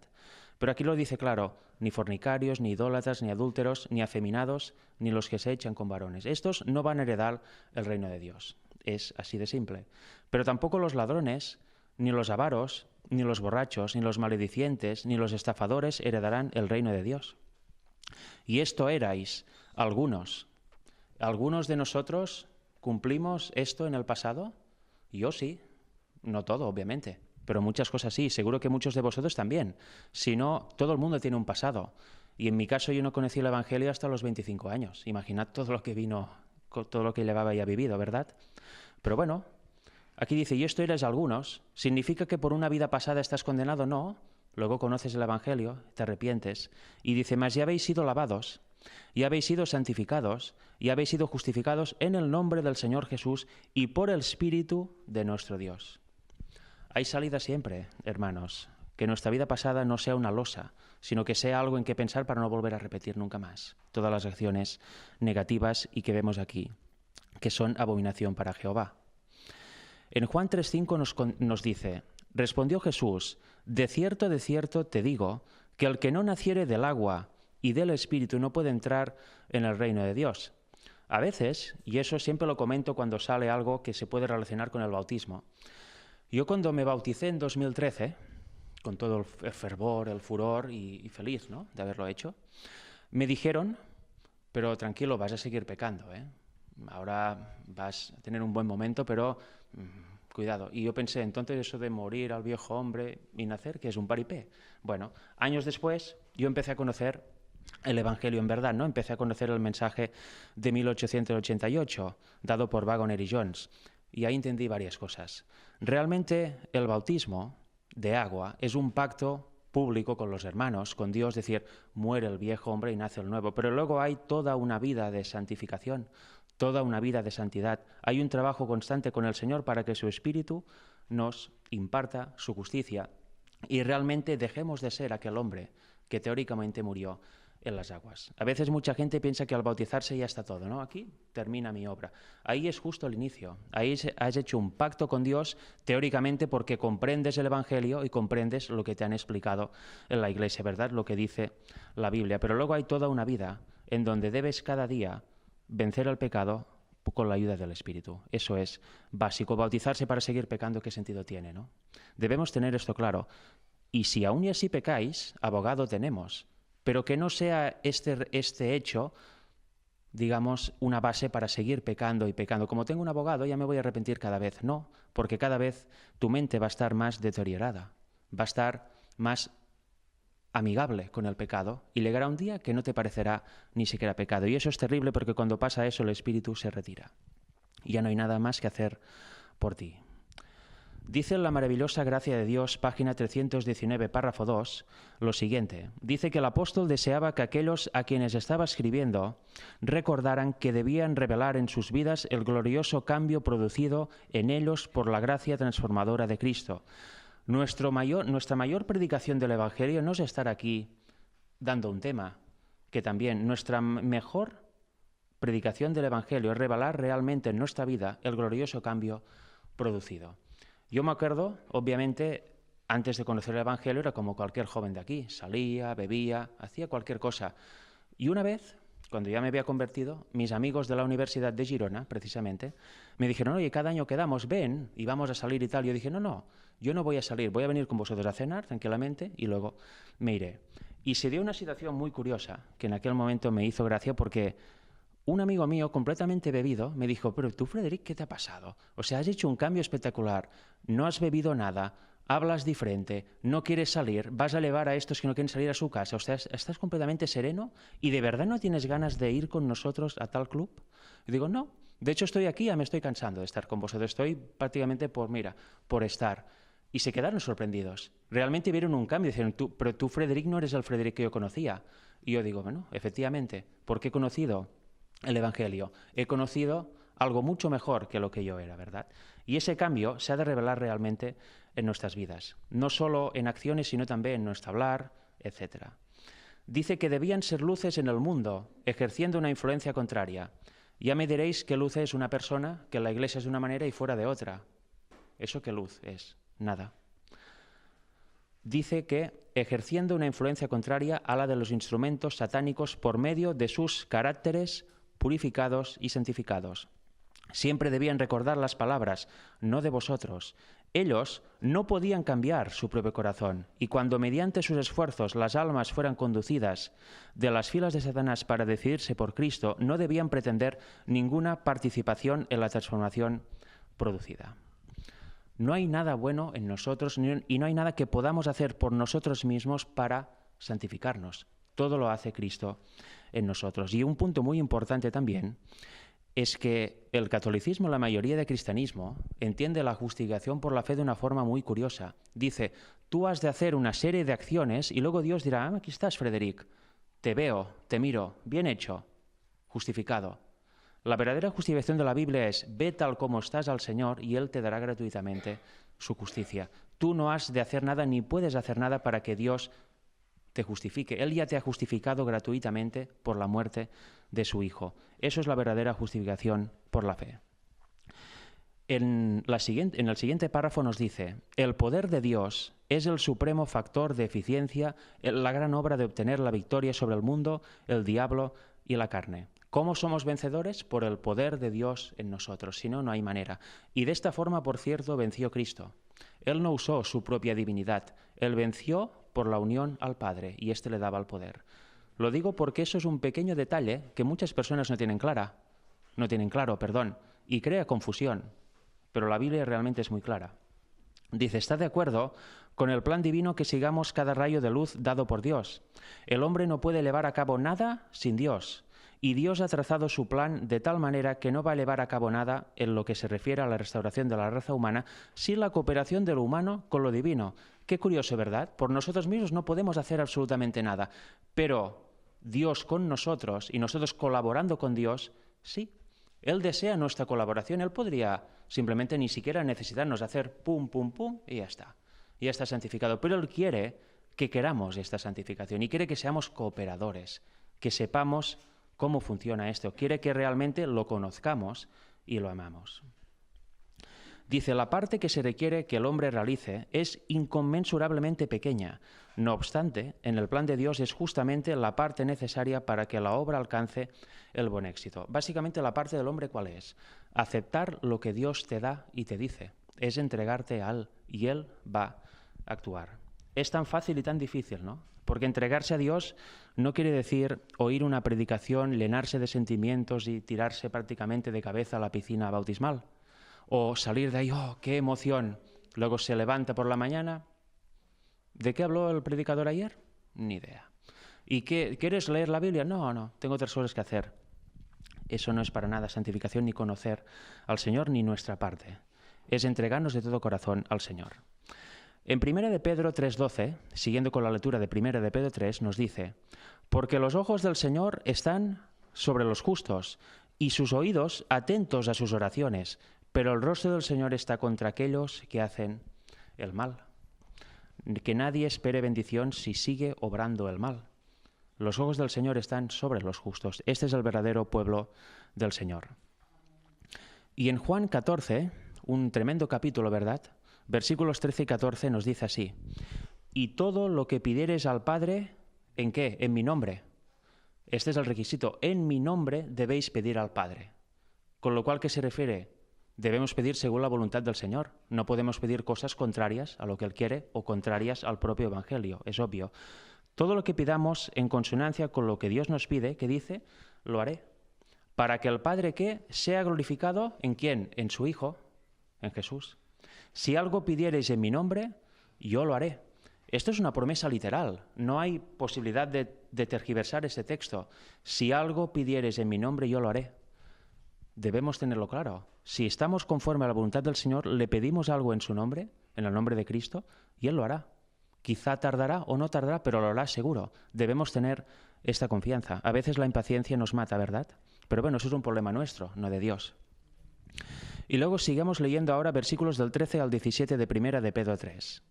Pero aquí lo dice claro, ni fornicarios, ni idólatras, ni adúlteros, ni afeminados, ni los que se echan con varones. Estos no van a heredar el reino de Dios. Es así de simple. Pero tampoco los ladrones, ni los avaros, ni los borrachos, ni los maledicientes, ni los estafadores heredarán el reino de Dios. Y esto erais algunos. ¿Algunos de nosotros cumplimos esto en el pasado? Yo sí. No todo, obviamente, pero muchas cosas sí. Seguro que muchos de vosotros también. Si no, todo el mundo tiene un pasado. Y en mi caso yo no conocí el Evangelio hasta los 25 años. Imaginad todo lo que vino, todo lo que llevaba ya vivido, ¿verdad? Pero bueno, aquí dice, y esto eres algunos. ¿Significa que por una vida pasada estás condenado? No. Luego conoces el Evangelio, te arrepientes. Y dice, mas ya habéis sido lavados, ya habéis sido santificados, y habéis sido justificados en el nombre del Señor Jesús y por el Espíritu de nuestro Dios. Hay salida siempre, hermanos. Que nuestra vida pasada no sea una losa, sino que sea algo en que pensar para no volver a repetir nunca más todas las acciones negativas y que vemos aquí, que son abominación para Jehová. En Juan 3:5 nos dice: respondió Jesús, de cierto te digo, que el que no naciere del agua y del Espíritu no puede entrar en el reino de Dios. A veces, y eso siempre lo comento cuando sale algo que se puede relacionar con el bautismo, yo cuando me bauticé en 2013, con todo el fervor, el furor y feliz, ¿no?, de haberlo hecho, me dijeron, pero tranquilo, vas a seguir pecando, ¿eh? Ahora vas a tener un buen momento, pero cuidado. Y yo pensé, entonces eso de morir al viejo hombre y nacer, que es un paripé. Bueno, años después yo empecé a conocer el Evangelio en verdad, ¿no? Empecé a conocer el mensaje de 1888, dado por Waggoner y Jones, y ahí entendí varias cosas. Realmente el bautismo de agua es un pacto público con los hermanos, con Dios, decir, muere el viejo hombre y nace el nuevo, pero luego hay toda una vida de santificación, toda una vida de santidad. Hay un trabajo constante con el Señor para que su Espíritu nos imparta su justicia y realmente dejemos de ser aquel hombre que teóricamente murió en las aguas. A veces mucha gente piensa que al bautizarse ya está todo, ¿no? Aquí termina mi obra. Ahí es justo el inicio. Ahí has hecho un pacto con Dios, teóricamente, porque comprendes el Evangelio y comprendes lo que te han explicado en la Iglesia, ¿verdad? Lo que dice la Biblia. Pero luego hay toda una vida en donde debes cada día vencer al pecado con la ayuda del Espíritu. Eso es básico. Bautizarse para seguir pecando, ¿qué sentido tiene, no? Debemos tener esto claro. Y si aún y así pecáis, abogado tenemos. Pero que no sea este hecho, digamos, una base para seguir pecando y pecando. Como tengo un abogado, ya me voy a arrepentir cada vez. No, porque cada vez tu mente va a estar más deteriorada, va a estar más amigable con el pecado y llegará un día que no te parecerá ni siquiera pecado. Y eso es terrible porque cuando pasa eso el Espíritu se retira. Y ya no hay nada más que hacer por ti. Dice en la maravillosa gracia de Dios, página 319, párrafo 2, lo siguiente. Dice que el apóstol deseaba que aquellos a quienes estaba escribiendo recordaran que debían revelar en sus vidas el glorioso cambio producido en ellos por la gracia transformadora de Cristo. Nuestra mayor predicación del Evangelio no es estar aquí dando un tema, que también nuestra mejor predicación del Evangelio es revelar realmente en nuestra vida el glorioso cambio producido. Yo me acuerdo, obviamente, antes de conocer el Evangelio era como cualquier joven de aquí, salía, bebía, hacía cualquier cosa. Y una vez, cuando ya me había convertido, mis amigos de la Universidad de Girona, precisamente, me dijeron, oye, cada año quedamos, ven, y vamos a salir y tal. Yo dije, no, yo no voy a salir, voy a venir con vosotros a cenar tranquilamente y luego me iré. Y se dio una situación muy curiosa, que en aquel momento me hizo gracia porque un amigo mío, completamente bebido, me dijo, pero tú, Frederic, ¿qué te ha pasado? O sea, has hecho un cambio espectacular, no has bebido nada, hablas diferente, no quieres salir, vas a llevar a estos que no quieren salir a su casa, o sea, estás completamente sereno y ¿de verdad no tienes ganas de ir con nosotros a tal club? Y digo, no, de hecho estoy aquí, ya me estoy cansando de estar con vosotros, estoy prácticamente por estar. Y se quedaron sorprendidos. Realmente vieron un cambio, dijeron, pero tú, Frederic, no eres el Frederic que yo conocía. Y yo digo, bueno, efectivamente, porque he conocido el Evangelio, he conocido algo mucho mejor que lo que yo era, ¿verdad? Y ese cambio se ha de revelar realmente en nuestras vidas, no solo en acciones, sino también en nuestro hablar, etc. Dice que debían ser luces en el mundo, ejerciendo una influencia contraria. Ya me diréis qué luz es una persona que en la iglesia es de una manera y fuera de otra. ¿Eso qué luz es? Nada. Dice que ejerciendo una influencia contraria a la de los instrumentos satánicos por medio de sus caracteres purificados y santificados. Siempre debían recordar las palabras, no de vosotros. Ellos no podían cambiar su propio corazón, y cuando mediante sus esfuerzos las almas fueran conducidas de las filas de Satanás para decidirse por Cristo, no debían pretender ninguna participación en la transformación producida. No hay nada bueno en nosotros y no hay nada que podamos hacer por nosotros mismos para santificarnos. Todo lo hace Cristo en nosotros. Y un punto muy importante también es que el catolicismo, la mayoría del cristianismo, entiende la justificación por la fe de una forma muy curiosa. Dice, tú has de hacer una serie de acciones y luego Dios dirá, aquí estás, Frederic, te veo, te miro, bien hecho, justificado. La verdadera justificación de la Biblia es: ve tal como estás al Señor y Él te dará gratuitamente su justicia. Tú no has de hacer nada ni puedes hacer nada para que Dios te justifique. Él ya te ha justificado gratuitamente por la muerte de su Hijo. Eso es la verdadera justificación por la fe. En el siguiente párrafo nos dice: el poder de Dios es el supremo factor de eficiencia en la gran obra de obtener la victoria sobre el mundo, el diablo y la carne. ¿Cómo somos vencedores? Por el poder de Dios en nosotros, si no, no hay manera. Y de esta forma, por cierto, venció Cristo. Él no usó su propia divinidad, Él venció por la unión al Padre, y éste le daba el poder. Lo digo porque eso es un pequeño detalle que muchas personas no tienen claro, y crea confusión. Pero la Biblia realmente es muy clara. Dice: está de acuerdo con el plan divino que sigamos cada rayo de luz dado por Dios. El hombre no puede llevar a cabo nada sin Dios, y Dios ha trazado su plan de tal manera que no va a llevar a cabo nada en lo que se refiere a la restauración de la raza humana sin la cooperación de lo humano con lo divino. Qué curioso, ¿verdad? Por nosotros mismos no podemos hacer absolutamente nada, pero Dios con nosotros y nosotros colaborando con Dios, sí. Él desea nuestra colaboración. Él podría simplemente ni siquiera necesitarnos hacer pum, pum, pum y ya está. Ya está santificado. Pero Él quiere que queramos esta santificación y quiere que seamos cooperadores, que sepamos cómo funciona esto. Quiere que realmente lo conozcamos y lo amamos. Dice: la parte que se requiere que el hombre realice es inconmensurablemente pequeña. No obstante, en el plan de Dios es justamente la parte necesaria para que la obra alcance el buen éxito. Básicamente, la parte del hombre, ¿cuál es? Aceptar lo que Dios te da y te dice. Es entregarte a Él y Él va a actuar. Es tan fácil y tan difícil, ¿no? Porque entregarse a Dios no quiere decir oír una predicación, llenarse de sentimientos y tirarse prácticamente de cabeza a la piscina bautismal. O salir de ahí: ¡oh, qué emoción! Luego se levanta por la mañana. ¿De qué habló el predicador ayer? Ni idea. ¿Y quieres leer la Biblia? No, tengo otras cosas que hacer. Eso no es para nada santificación ni conocer al Señor ni nuestra parte. Es entregarnos de todo corazón al Señor. En 1 de Pedro 3:12, siguiendo con la lectura de 1 de Pedro 3, nos dice: porque los ojos del Señor están sobre los justos y sus oídos atentos a sus oraciones, pero el rostro del Señor está contra aquellos que hacen el mal. Que nadie espere bendición si sigue obrando el mal. Los ojos del Señor están sobre los justos. Este es el verdadero pueblo del Señor. Y en Juan 14, un tremendo capítulo, ¿verdad? Versículos 13 y 14 nos dice así: y todo lo que pidiereis al Padre, ¿en qué? En mi nombre. Este es el requisito. En mi nombre debéis pedir al Padre. Con lo cual, ¿qué se refiere? Debemos pedir según la voluntad del Señor. No podemos pedir cosas contrarias a lo que Él quiere o contrarias al propio Evangelio, es obvio. Todo lo que pidamos en consonancia con lo que Dios nos pide, ¿qué dice? Lo haré. Para que el Padre, ¿qué? Sea glorificado, ¿en quién? En su Hijo, en Jesús. Si algo pidiereis en mi nombre, yo lo haré. Esto es una promesa literal. No hay posibilidad de tergiversar este texto. Si algo pidiereis en mi nombre, yo lo haré. Debemos tenerlo claro. Si estamos conforme a la voluntad del Señor, le pedimos algo en su nombre, en el nombre de Cristo, y Él lo hará. Quizá tardará o no tardará, pero lo hará seguro. Debemos tener esta confianza. A veces la impaciencia nos mata, ¿verdad? Pero bueno, eso es un problema nuestro, no de Dios. Y luego sigamos leyendo ahora versículos del 13 al 17 de 1 de Pedro 3.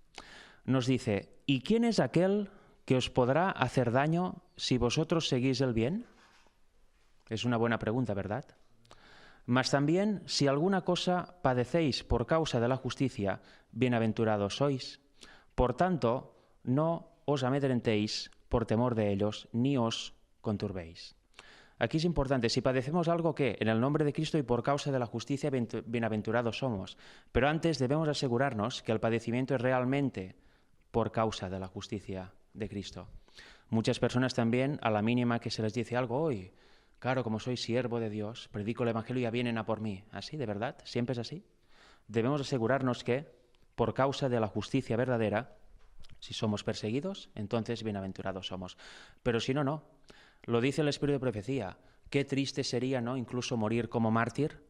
Nos dice: ¿y quién es aquel que os podrá hacer daño si vosotros seguís el bien? Es una buena pregunta, ¿verdad? Mas también, si alguna cosa padecéis por causa de la justicia, bienaventurados sois. Por tanto, no os amedrentéis por temor de ellos, ni os conturbéis. Aquí es importante: si padecemos algo, ¿qué? En el nombre de Cristo y por causa de la justicia, bienaventurados somos. Pero antes debemos asegurarnos que el padecimiento es realmente por causa de la justicia de Cristo. Muchas personas también, a la mínima que se les dice algo: hoy, claro, como soy siervo de Dios, predico el Evangelio y ya vienen a por mí. ¿Así, de verdad? ¿Siempre es así? Debemos asegurarnos que, por causa de la justicia verdadera, si somos perseguidos, entonces bienaventurados somos. Pero si no, no. Lo dice el Espíritu de Profecía. Qué triste sería, ¿no?, incluso morir como mártir.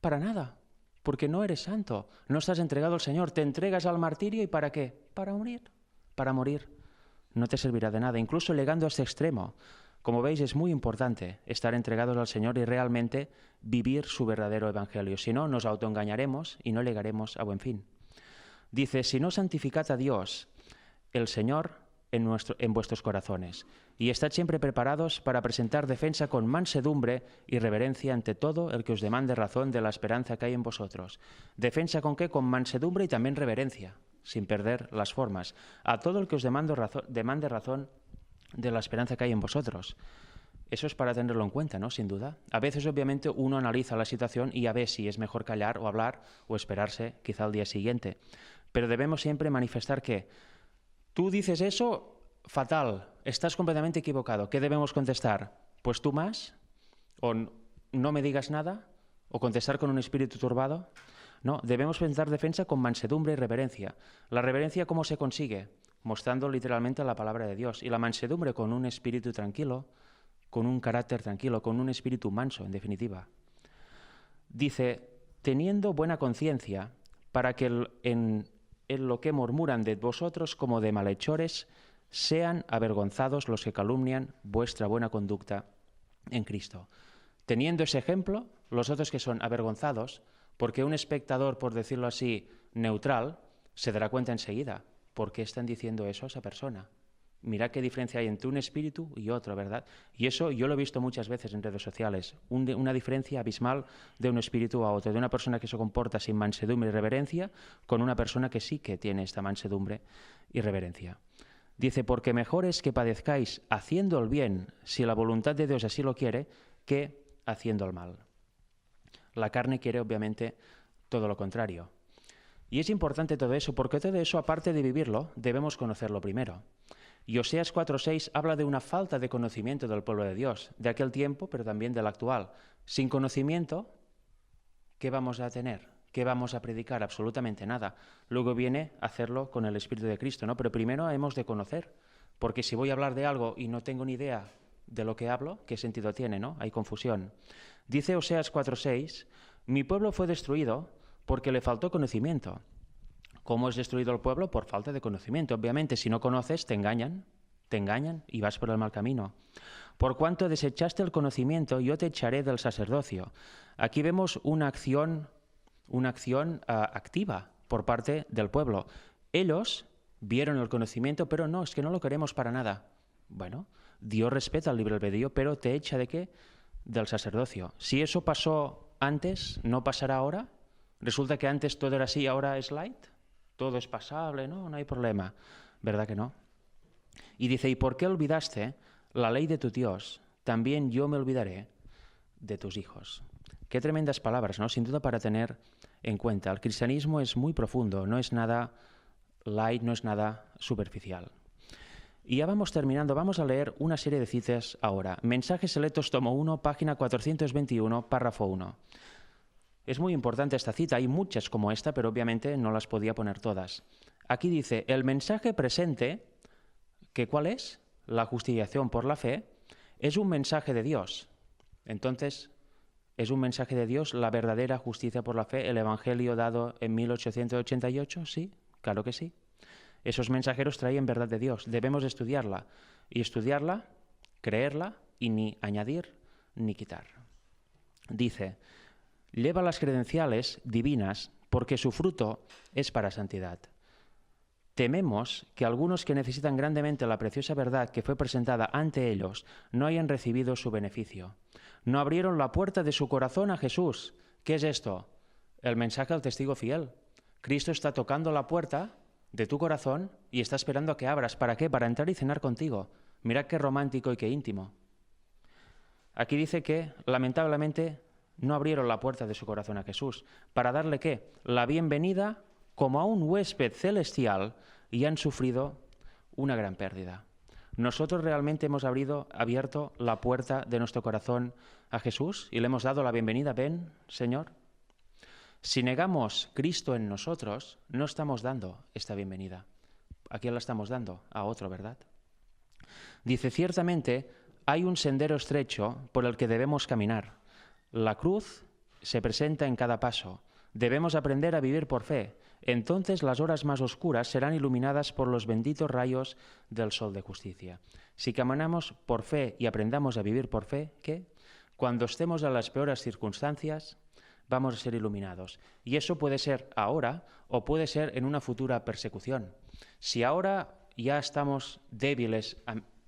Para nada, porque no eres santo, no estás entregado al Señor, te entregas al martirio, ¿y para qué? Para morir. Para morir no te servirá de nada, incluso llegando a este extremo, Como veis, es muy importante estar entregados al Señor y realmente vivir su verdadero evangelio. Si no, nos autoengañaremos y no llegaremos a buen fin. Dice, si no santificad a Dios, el Señor, en vuestros corazones, y estad siempre preparados para presentar defensa con mansedumbre y reverencia ante todo el que os demande razón de la esperanza que hay en vosotros. ¿Defensa con qué? Con mansedumbre y también reverencia, sin perder las formas. A todo el que os demande razón de la esperanza que hay en vosotros. Eso es para tenerlo en cuenta, ¿no? Sin duda. A veces, obviamente, uno analiza la situación y ya ve si es mejor callar o hablar o esperarse quizá al día siguiente. Pero debemos siempre manifestar que tú dices eso, fatal, estás completamente equivocado. ¿Qué debemos contestar? Pues tú más, o no me digas nada, o contestar con un espíritu turbado. No, debemos presentar defensa con mansedumbre y reverencia. ¿La reverencia cómo se consigue? Mostrando literalmente la palabra de Dios. Y la mansedumbre con un espíritu tranquilo, con un carácter tranquilo, con un espíritu manso, en definitiva. Dice, teniendo buena conciencia, para que en lo que murmuran de vosotros como de malhechores, sean avergonzados los que calumnian vuestra buena conducta en Cristo. Teniendo ese ejemplo, los otros que son avergonzados, porque un espectador, por decirlo así, neutral, se dará cuenta enseguida. ¿Por qué están diciendo eso a esa persona? Mira qué diferencia hay entre un espíritu y otro, ¿verdad? Y eso yo lo he visto muchas veces en redes sociales, una diferencia abismal de un espíritu a otro, de una persona que se comporta sin mansedumbre y reverencia con una persona que sí que tiene esta mansedumbre y reverencia. Dice, porque mejor es que padezcáis haciendo el bien, si la voluntad de Dios así lo quiere, que haciendo el mal. La carne quiere, obviamente, todo lo contrario. Y es importante todo eso, porque todo eso, aparte de vivirlo, debemos conocerlo primero. Y Oseas 4:6 habla de una falta de conocimiento del pueblo de Dios, de aquel tiempo, pero también del actual. Sin conocimiento, ¿qué vamos a tener? ¿Qué vamos a predicar? Absolutamente nada. Luego viene a hacerlo con el Espíritu de Cristo, ¿no? Pero primero hemos de conocer, porque si voy a hablar de algo y no tengo ni idea de lo que hablo, ¿qué sentido tiene, no? Hay confusión. Dice Oseas 4:6, mi pueblo fue destruido porque le faltó conocimiento. ¿Cómo es destruido el pueblo? Por falta de conocimiento. Obviamente, si no conoces, te engañan y vas por el mal camino. Por cuanto desechaste el conocimiento, yo te echaré del sacerdocio. Aquí vemos una acción activa por parte del pueblo. Ellos vieron el conocimiento, pero no, es que no lo queremos para nada. Bueno, Dios respeta el libre albedrío, pero te echa ¿de qué? Del sacerdocio. Si eso pasó antes, ¿no pasará ahora? ¿Resulta que antes todo era así y ahora es light? Todo es pasable, ¿no? No hay problema. ¿Verdad que no? Y dice, ¿y por qué olvidaste la ley de tu Dios? También yo me olvidaré de tus hijos. Qué tremendas palabras, ¿no? Sin duda para tener en cuenta. El cristianismo es muy profundo, no es nada light, no es nada superficial. Y ya vamos terminando, vamos a leer una serie de citas ahora. Mensajes selectos, tomo 1, página 421, párrafo 1. Es muy importante esta cita, hay muchas como esta, pero obviamente no las podía poner todas. Aquí dice, el mensaje presente, que ¿cuál es? La justificación por la fe, es un mensaje de Dios. Entonces, ¿es un mensaje de Dios la verdadera justicia por la fe, el evangelio dado en 1888? Sí, claro que sí. Esos mensajeros traían verdad de Dios. Debemos estudiarla. Y estudiarla, creerla y ni añadir ni quitar. Dice, lleva las credenciales divinas porque su fruto es para santidad. Tememos que algunos que necesitan grandemente la preciosa verdad que fue presentada ante ellos no hayan recibido su beneficio. No abrieron la puerta de su corazón a Jesús. ¿Qué es esto? El mensaje al testigo fiel. Cristo está tocando la puerta de tu corazón y está esperando a que abras. ¿Para qué? Para entrar y cenar contigo. Mirad qué romántico y qué íntimo. Aquí dice que, lamentablemente, no abrieron la puerta de su corazón a Jesús. ¿Para darle qué? La bienvenida como a un huésped celestial y han sufrido una gran pérdida. ¿Nosotros realmente hemos abierto la puerta de nuestro corazón a Jesús y le hemos dado la bienvenida? Ven, Señor. Si negamos Cristo en nosotros, no estamos dando esta bienvenida. ¿A quién la estamos dando? A otro, ¿verdad? Dice, ciertamente hay un sendero estrecho por el que debemos caminar. La cruz se presenta en cada paso. Debemos aprender a vivir por fe. Entonces las horas más oscuras serán iluminadas por los benditos rayos del sol de justicia. Si caminamos por fe y aprendamos a vivir por fe, ¿qué? Cuando estemos en las peores circunstancias, vamos a ser iluminados. Y eso puede ser ahora o puede ser en una futura persecución. Si ahora ya estamos débiles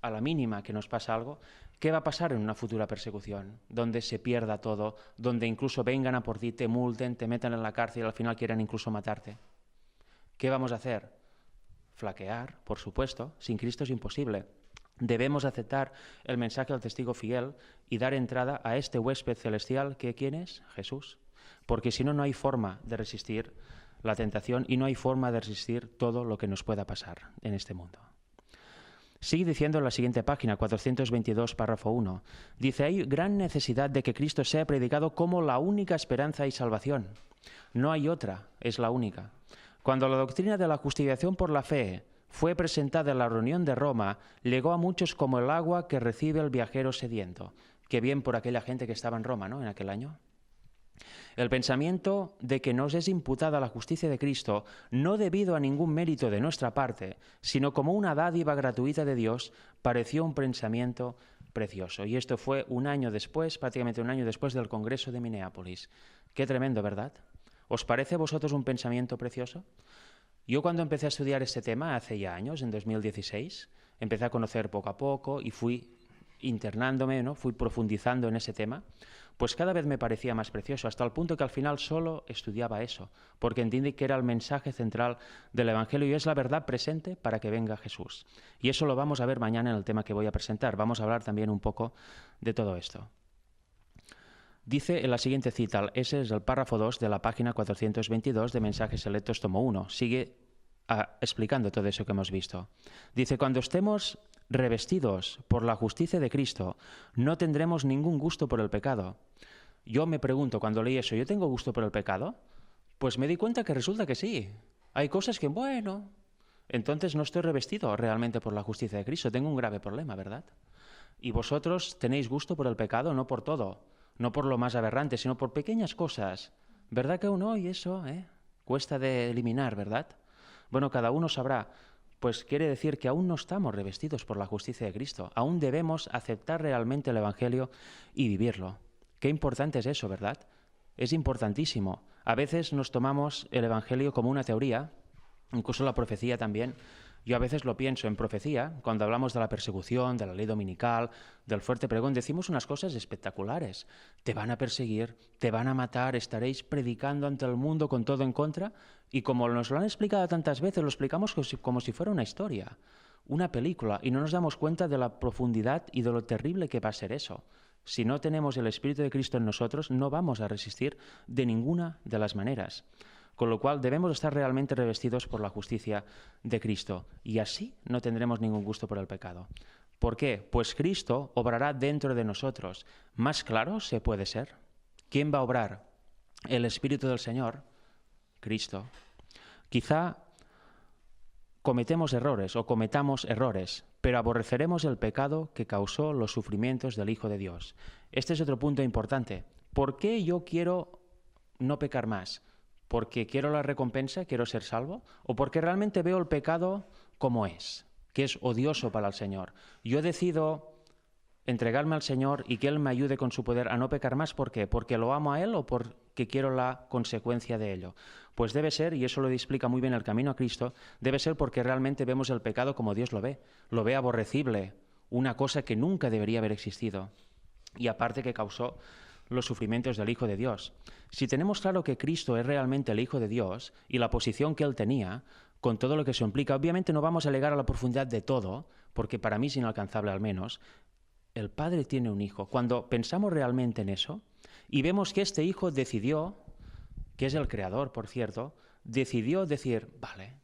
a la mínima que nos pasa algo, ¿qué va a pasar en una futura persecución? Donde se pierda todo, donde incluso vengan a por ti, te multen, te metan en la cárcel y al final quieran incluso matarte. ¿Qué vamos a hacer? Flaquear, por supuesto. Sin Cristo es imposible. Debemos aceptar el mensaje del testigo fiel y dar entrada a este huésped celestial que ¿quién es? Jesús. Porque si no, no hay forma de resistir la tentación y no hay forma de resistir todo lo que nos pueda pasar en este mundo. Sigue diciendo en la siguiente página, 422, párrafo 1. Dice, hay gran necesidad de que Cristo sea predicado como la única esperanza y salvación. No hay otra, es la única. Cuando la doctrina de la justificación por la fe fue presentada en la reunión de Roma, llegó a muchos como el agua que recibe el viajero sediento. Qué bien por aquella gente que estaba en Roma, ¿no?, en aquel año. El pensamiento de que nos es imputada la justicia de Cristo, no debido a ningún mérito de nuestra parte, sino como una dádiva gratuita de Dios, pareció un pensamiento precioso. Y esto fue un año después, prácticamente un año después del Congreso de Minneapolis. Qué tremendo, ¿verdad? ¿Os parece a vosotros un pensamiento precioso? Yo cuando empecé a estudiar este tema hace ya años, en 2016, empecé a conocer poco a poco y fui internándome, ¿no?, fui profundizando en ese tema, pues cada vez me parecía más precioso, hasta el punto que al final solo estudiaba eso, porque entendí que era el mensaje central del Evangelio y es la verdad presente para que venga Jesús. Y eso lo vamos a ver mañana en el tema que voy a presentar. Vamos a hablar también un poco de todo esto. Dice en la siguiente cita, ese es el párrafo 2 de la página 422 de Mensajes Selectos, tomo 1. Sigue explicando todo eso que hemos visto. Dice, cuando estemos revestidos por la justicia de Cristo, no tendremos ningún gusto por el pecado. Yo me pregunto, cuando leí eso, ¿yo tengo gusto por el pecado? Pues me di cuenta que resulta que sí. Hay cosas que, bueno, entonces no estoy revestido realmente por la justicia de Cristo. Tengo un grave problema, ¿verdad? Y vosotros tenéis gusto por el pecado, no por todo, no por lo más aberrante, sino por pequeñas cosas. ¿Verdad que uno, y eso, cuesta de eliminar, ¿verdad? Bueno, cada uno sabrá. Pues quiere decir que aún no estamos revestidos por la justicia de Cristo. Aún debemos aceptar realmente el Evangelio y vivirlo. Qué importante es eso, ¿verdad? Es importantísimo. A veces nos tomamos el Evangelio como una teoría, incluso la profecía también. Yo a veces lo pienso en profecía, cuando hablamos de la persecución, de la ley dominical, del fuerte pregón, decimos unas cosas espectaculares. Te van a perseguir, te van a matar, estaréis predicando ante el mundo con todo en contra. Y como nos lo han explicado tantas veces, lo explicamos como si fuera una historia, una película, y no nos damos cuenta de la profundidad y de lo terrible que va a ser eso. Si no tenemos el Espíritu de Cristo en nosotros, no vamos a resistir de ninguna de las maneras. Con lo cual debemos estar realmente revestidos por la justicia de Cristo, y así no tendremos ningún gusto por el pecado. ¿Por qué? Pues Cristo obrará dentro de nosotros. ¿Más claro se puede ser? ¿Quién va a obrar? El Espíritu del Señor, Cristo. Quizá cometemos errores o cometamos errores, pero aborreceremos el pecado que causó los sufrimientos del Hijo de Dios. Este es otro punto importante. ¿Por qué yo quiero no pecar más? ¿Porque quiero la recompensa, quiero ser salvo? ¿O porque realmente veo el pecado como es, que es odioso para el Señor? Yo decido entregarme al Señor y que Él me ayude con su poder a no pecar más. ¿Por qué? ¿Porque lo amo a Él o porque quiero la consecuencia de ello? Pues debe ser, y eso lo explica muy bien el camino a Cristo, debe ser porque realmente vemos el pecado como Dios lo ve aborrecible, una cosa que nunca debería haber existido, y aparte que causó los sufrimientos del Hijo de Dios. Si tenemos claro que Cristo es realmente el Hijo de Dios y la posición que Él tenía, con todo lo que eso implica, obviamente no vamos a llegar a la profundidad de todo, porque para mí es inalcanzable al menos. El Padre tiene un Hijo. Cuando pensamos realmente en eso y vemos que este Hijo decidió, que es el Creador, por cierto, decidió decir, vale,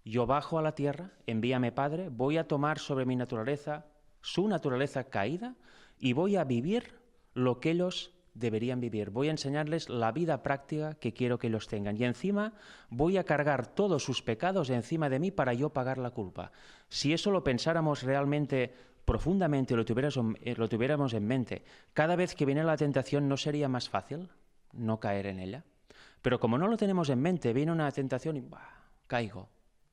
yo bajo a la tierra, envíame Padre, voy a tomar sobre mi naturaleza, su naturaleza caída, y voy a vivir lo que ellos deberían vivir. Voy a enseñarles la vida práctica que quiero que ellos tengan. Y encima voy a cargar todos sus pecados encima de mí para yo pagar la culpa. Si eso lo pensáramos realmente profundamente, lo tuviéramos en mente, cada vez que viene la tentación, ¿no sería más fácil no caer en ella? Pero como no lo tenemos en mente, viene una tentación y caigo.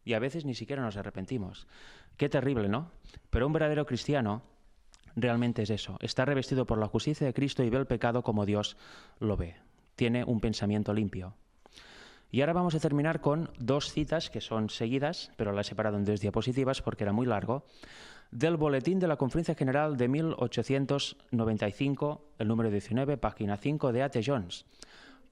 Y a veces ni siquiera nos arrepentimos. Qué terrible, ¿no? Pero un verdadero cristiano realmente es eso. Está revestido por la justicia de Cristo y ve el pecado como Dios lo ve. Tiene un pensamiento limpio. Y ahora vamos a terminar con dos citas que son seguidas, pero las he separado en 2 diapositivas porque era muy largo, del Boletín de la Conferencia General de 1895, el número 19, página 5, de A.T. Jones.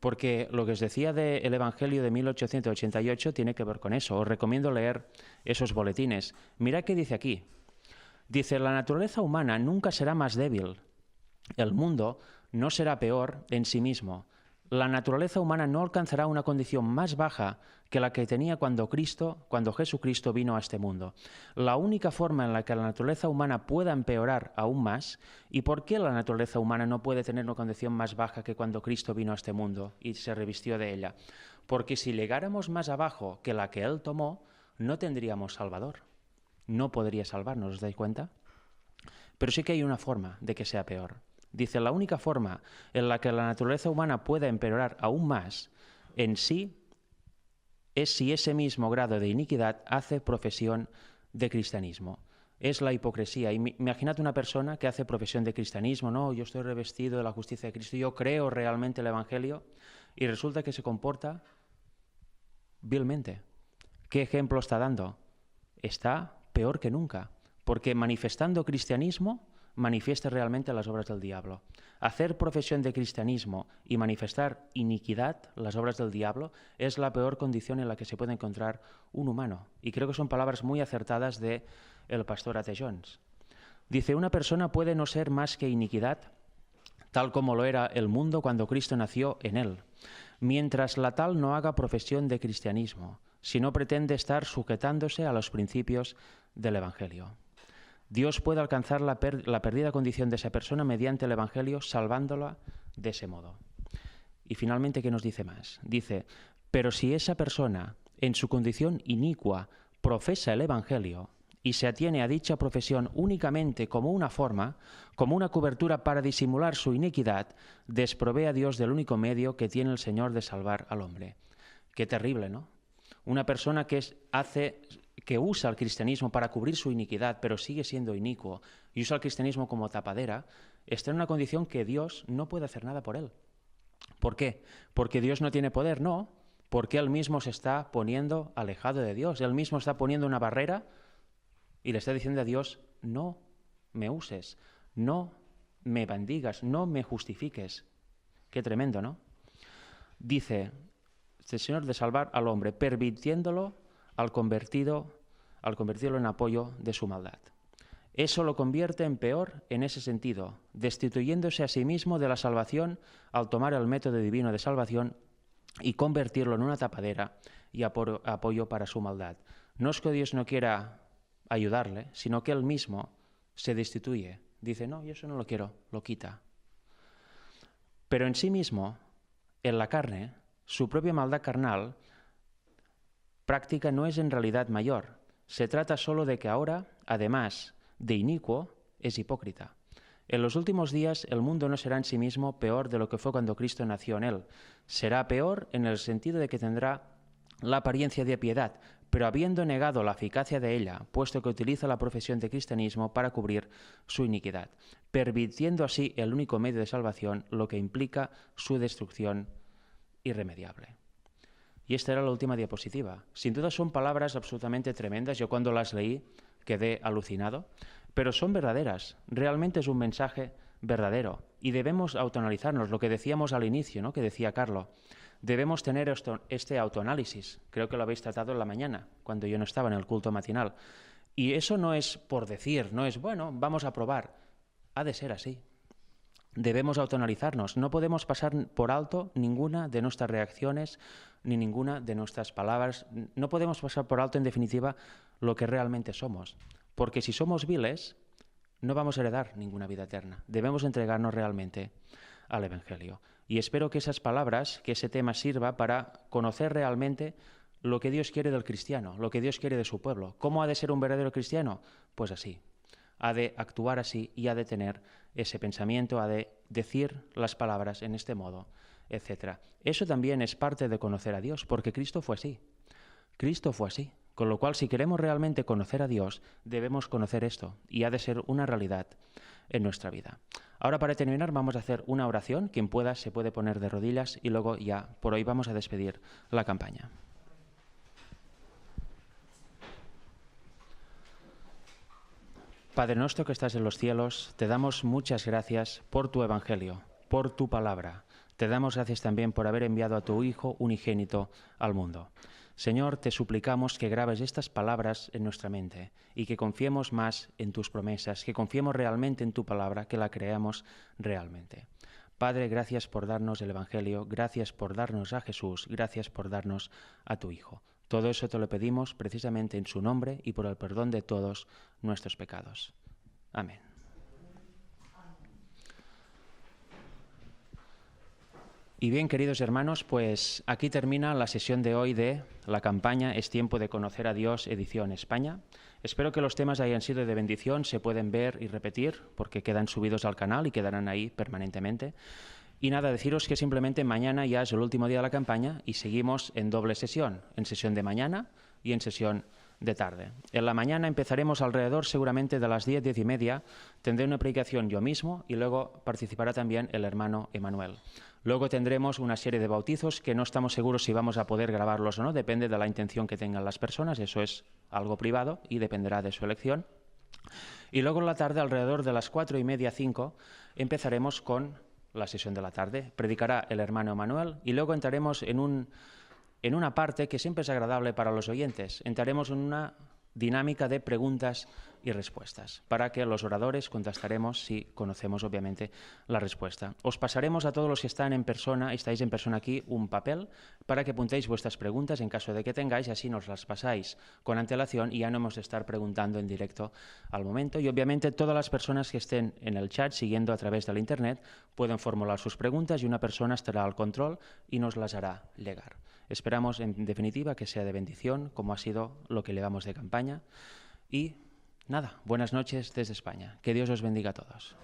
Porque lo que os decía del Evangelio de 1888 tiene que ver con eso. Os recomiendo leer esos boletines. Mirad qué dice aquí. Dice, la naturaleza humana nunca será más débil. El mundo no será peor en sí mismo. La naturaleza humana no alcanzará una condición más baja que la que tenía cuando Jesucristo vino a este mundo. La única forma en la que la naturaleza humana pueda empeorar aún más, ¿y por qué la naturaleza humana no puede tener una condición más baja que cuando Cristo vino a este mundo y se revistió de ella? Porque si llegáramos más abajo que la que Él tomó, no tendríamos Salvador. No podría salvarnos, ¿os dais cuenta? Pero sí que hay una forma de que sea peor. Dice, la única forma en la que la naturaleza humana pueda empeorar aún más en sí es si ese mismo grado de iniquidad hace profesión de cristianismo. Es la hipocresía. Imagínate una persona que hace profesión de cristianismo, no, yo estoy revestido de la justicia de Cristo, yo creo realmente el Evangelio, y resulta que se comporta vilmente. ¿Qué ejemplo está dando? Está peor que nunca, porque manifestando cristianismo manifiesta realmente las obras del diablo. Hacer profesión de cristianismo y manifestar iniquidad, las obras del diablo, es la peor condición en la que se puede encontrar un humano. Y creo que son palabras muy acertadas del pastor A.T. Jones. Dice, una persona puede no ser más que iniquidad, tal como lo era el mundo cuando Cristo nació en él, mientras la tal no haga profesión de cristianismo, sino pretende estar sujetándose a los principios del Evangelio. Dios puede alcanzar la perdida condición de esa persona mediante el Evangelio, salvándola de ese modo. Y finalmente, ¿qué nos dice más? Dice, pero si esa persona, en su condición inicua, profesa el Evangelio y se atiene a dicha profesión únicamente como una forma, como una cobertura para disimular su iniquidad, desprovee a Dios del único medio que tiene el Señor de salvar al hombre. Qué terrible, ¿no? Una persona que usa el cristianismo para cubrir su iniquidad, pero sigue siendo inicuo, y usa el cristianismo como tapadera, está en una condición que Dios no puede hacer nada por él. ¿Por qué? ¿Porque Dios no tiene poder? No, porque Él mismo se está poniendo alejado de Dios. Él mismo está poniendo una barrera y le está diciendo a Dios, no me uses, no me bendigas, no me justifiques. Qué tremendo, ¿no? Dice el Señor de salvar al hombre, permitiéndolo al convertirlo en apoyo de su maldad. Eso lo convierte en peor en ese sentido, destituyéndose a sí mismo de la salvación al tomar el método divino de salvación y convertirlo en una tapadera y apoyo para su maldad. No es que Dios no quiera ayudarle, sino que Él mismo se destituye. Dice, no, yo eso no lo quiero, lo quita. Pero en sí mismo, en la carne, su propia maldad carnal práctica no es en realidad mayor. Se trata solo de que ahora, además de inicuo, es hipócrita. En los últimos días el mundo no será en sí mismo peor de lo que fue cuando Cristo nació en él. Será peor en el sentido de que tendrá la apariencia de piedad, pero habiendo negado la eficacia de ella, puesto que utiliza la profesión de cristianismo para cubrir su iniquidad, pervirtiendo así el único medio de salvación, lo que implica su destrucción irremediable. Y esta era la última diapositiva. Sin duda son palabras absolutamente tremendas. Yo cuando las leí quedé alucinado, pero son verdaderas. Realmente es un mensaje verdadero y debemos autoanalizarnos, lo que decíamos al inicio, ¿no? Que decía Carlos. Debemos tener este autoanálisis. Creo que lo habéis tratado en la mañana, cuando yo no estaba en el culto matinal. Y eso no es por decir, no es, bueno, vamos a probar. Ha de ser así. Debemos autoanalizarnos. No podemos pasar por alto ninguna de nuestras reacciones ni ninguna de nuestras palabras. No podemos pasar por alto, en definitiva, lo que realmente somos. Porque si somos viles, no vamos a heredar ninguna vida eterna. Debemos entregarnos realmente al Evangelio. Y espero que esas palabras, que ese tema sirva para conocer realmente lo que Dios quiere del cristiano, lo que Dios quiere de su pueblo. ¿Cómo ha de ser un verdadero cristiano? Pues así. Ha de actuar así y ha de tener ese pensamiento, ha de decir las palabras en este modo, etc. Eso también es parte de conocer a Dios, porque Cristo fue así. Cristo fue así. Con lo cual, si queremos realmente conocer a Dios, debemos conocer esto, y ha de ser una realidad en nuestra vida. Ahora, para terminar, vamos a hacer una oración. Quien pueda se puede poner de rodillas y luego ya por hoy vamos a despedir la campaña. Padre nuestro que estás en los cielos, te damos muchas gracias por tu Evangelio, por tu palabra. Te damos gracias también por haber enviado a tu Hijo unigénito al mundo. Señor, te suplicamos que grabes estas palabras en nuestra mente y que confiemos más en tus promesas, que confiemos realmente en tu palabra, que la creamos realmente. Padre, gracias por darnos el Evangelio, gracias por darnos a Jesús, gracias por darnos a tu Hijo. Todo eso te lo pedimos precisamente en su nombre y por el perdón de todos nuestros pecados. Amén. Y bien, queridos hermanos, pues aquí termina la sesión de hoy de la campaña Es tiempo de conocer a Dios, edición España. Espero que los temas hayan sido de bendición, se pueden ver y repetir porque quedan subidos al canal y quedarán ahí permanentemente. Y nada, deciros que simplemente mañana ya es el último día de la campaña y seguimos en doble sesión, en sesión de mañana y en sesión de tarde. En la mañana empezaremos alrededor seguramente de las 10, 10 y media, tendré una predicación yo mismo y luego participará también el hermano Emanuel. Luego tendremos una serie de bautizos que no estamos seguros si vamos a poder grabarlos o no, depende de la intención que tengan las personas, eso es algo privado y dependerá de su elección. Y luego en la tarde, alrededor de las 4 y media, 5, empezaremos con la sesión de la tarde. Predicará el hermano Emanuel y luego entraremos en una parte que siempre es agradable para los oyentes. Entraremos en una dinámica de preguntas y respuestas, para que los oradores contestaremos si conocemos obviamente la respuesta. Os pasaremos a todos los que estáis en persona aquí, un papel para que apuntéis vuestras preguntas en caso de que tengáis, así nos las pasáis con antelación y ya no hemos de estar preguntando en directo al momento. Y obviamente todas las personas que estén en el chat siguiendo a través del internet pueden formular sus preguntas y una persona estará al control y nos las hará llegar. Esperamos, en definitiva, que sea de bendición, como ha sido lo que llevamos de campaña. Y nada, buenas noches desde España. Que Dios os bendiga a todos.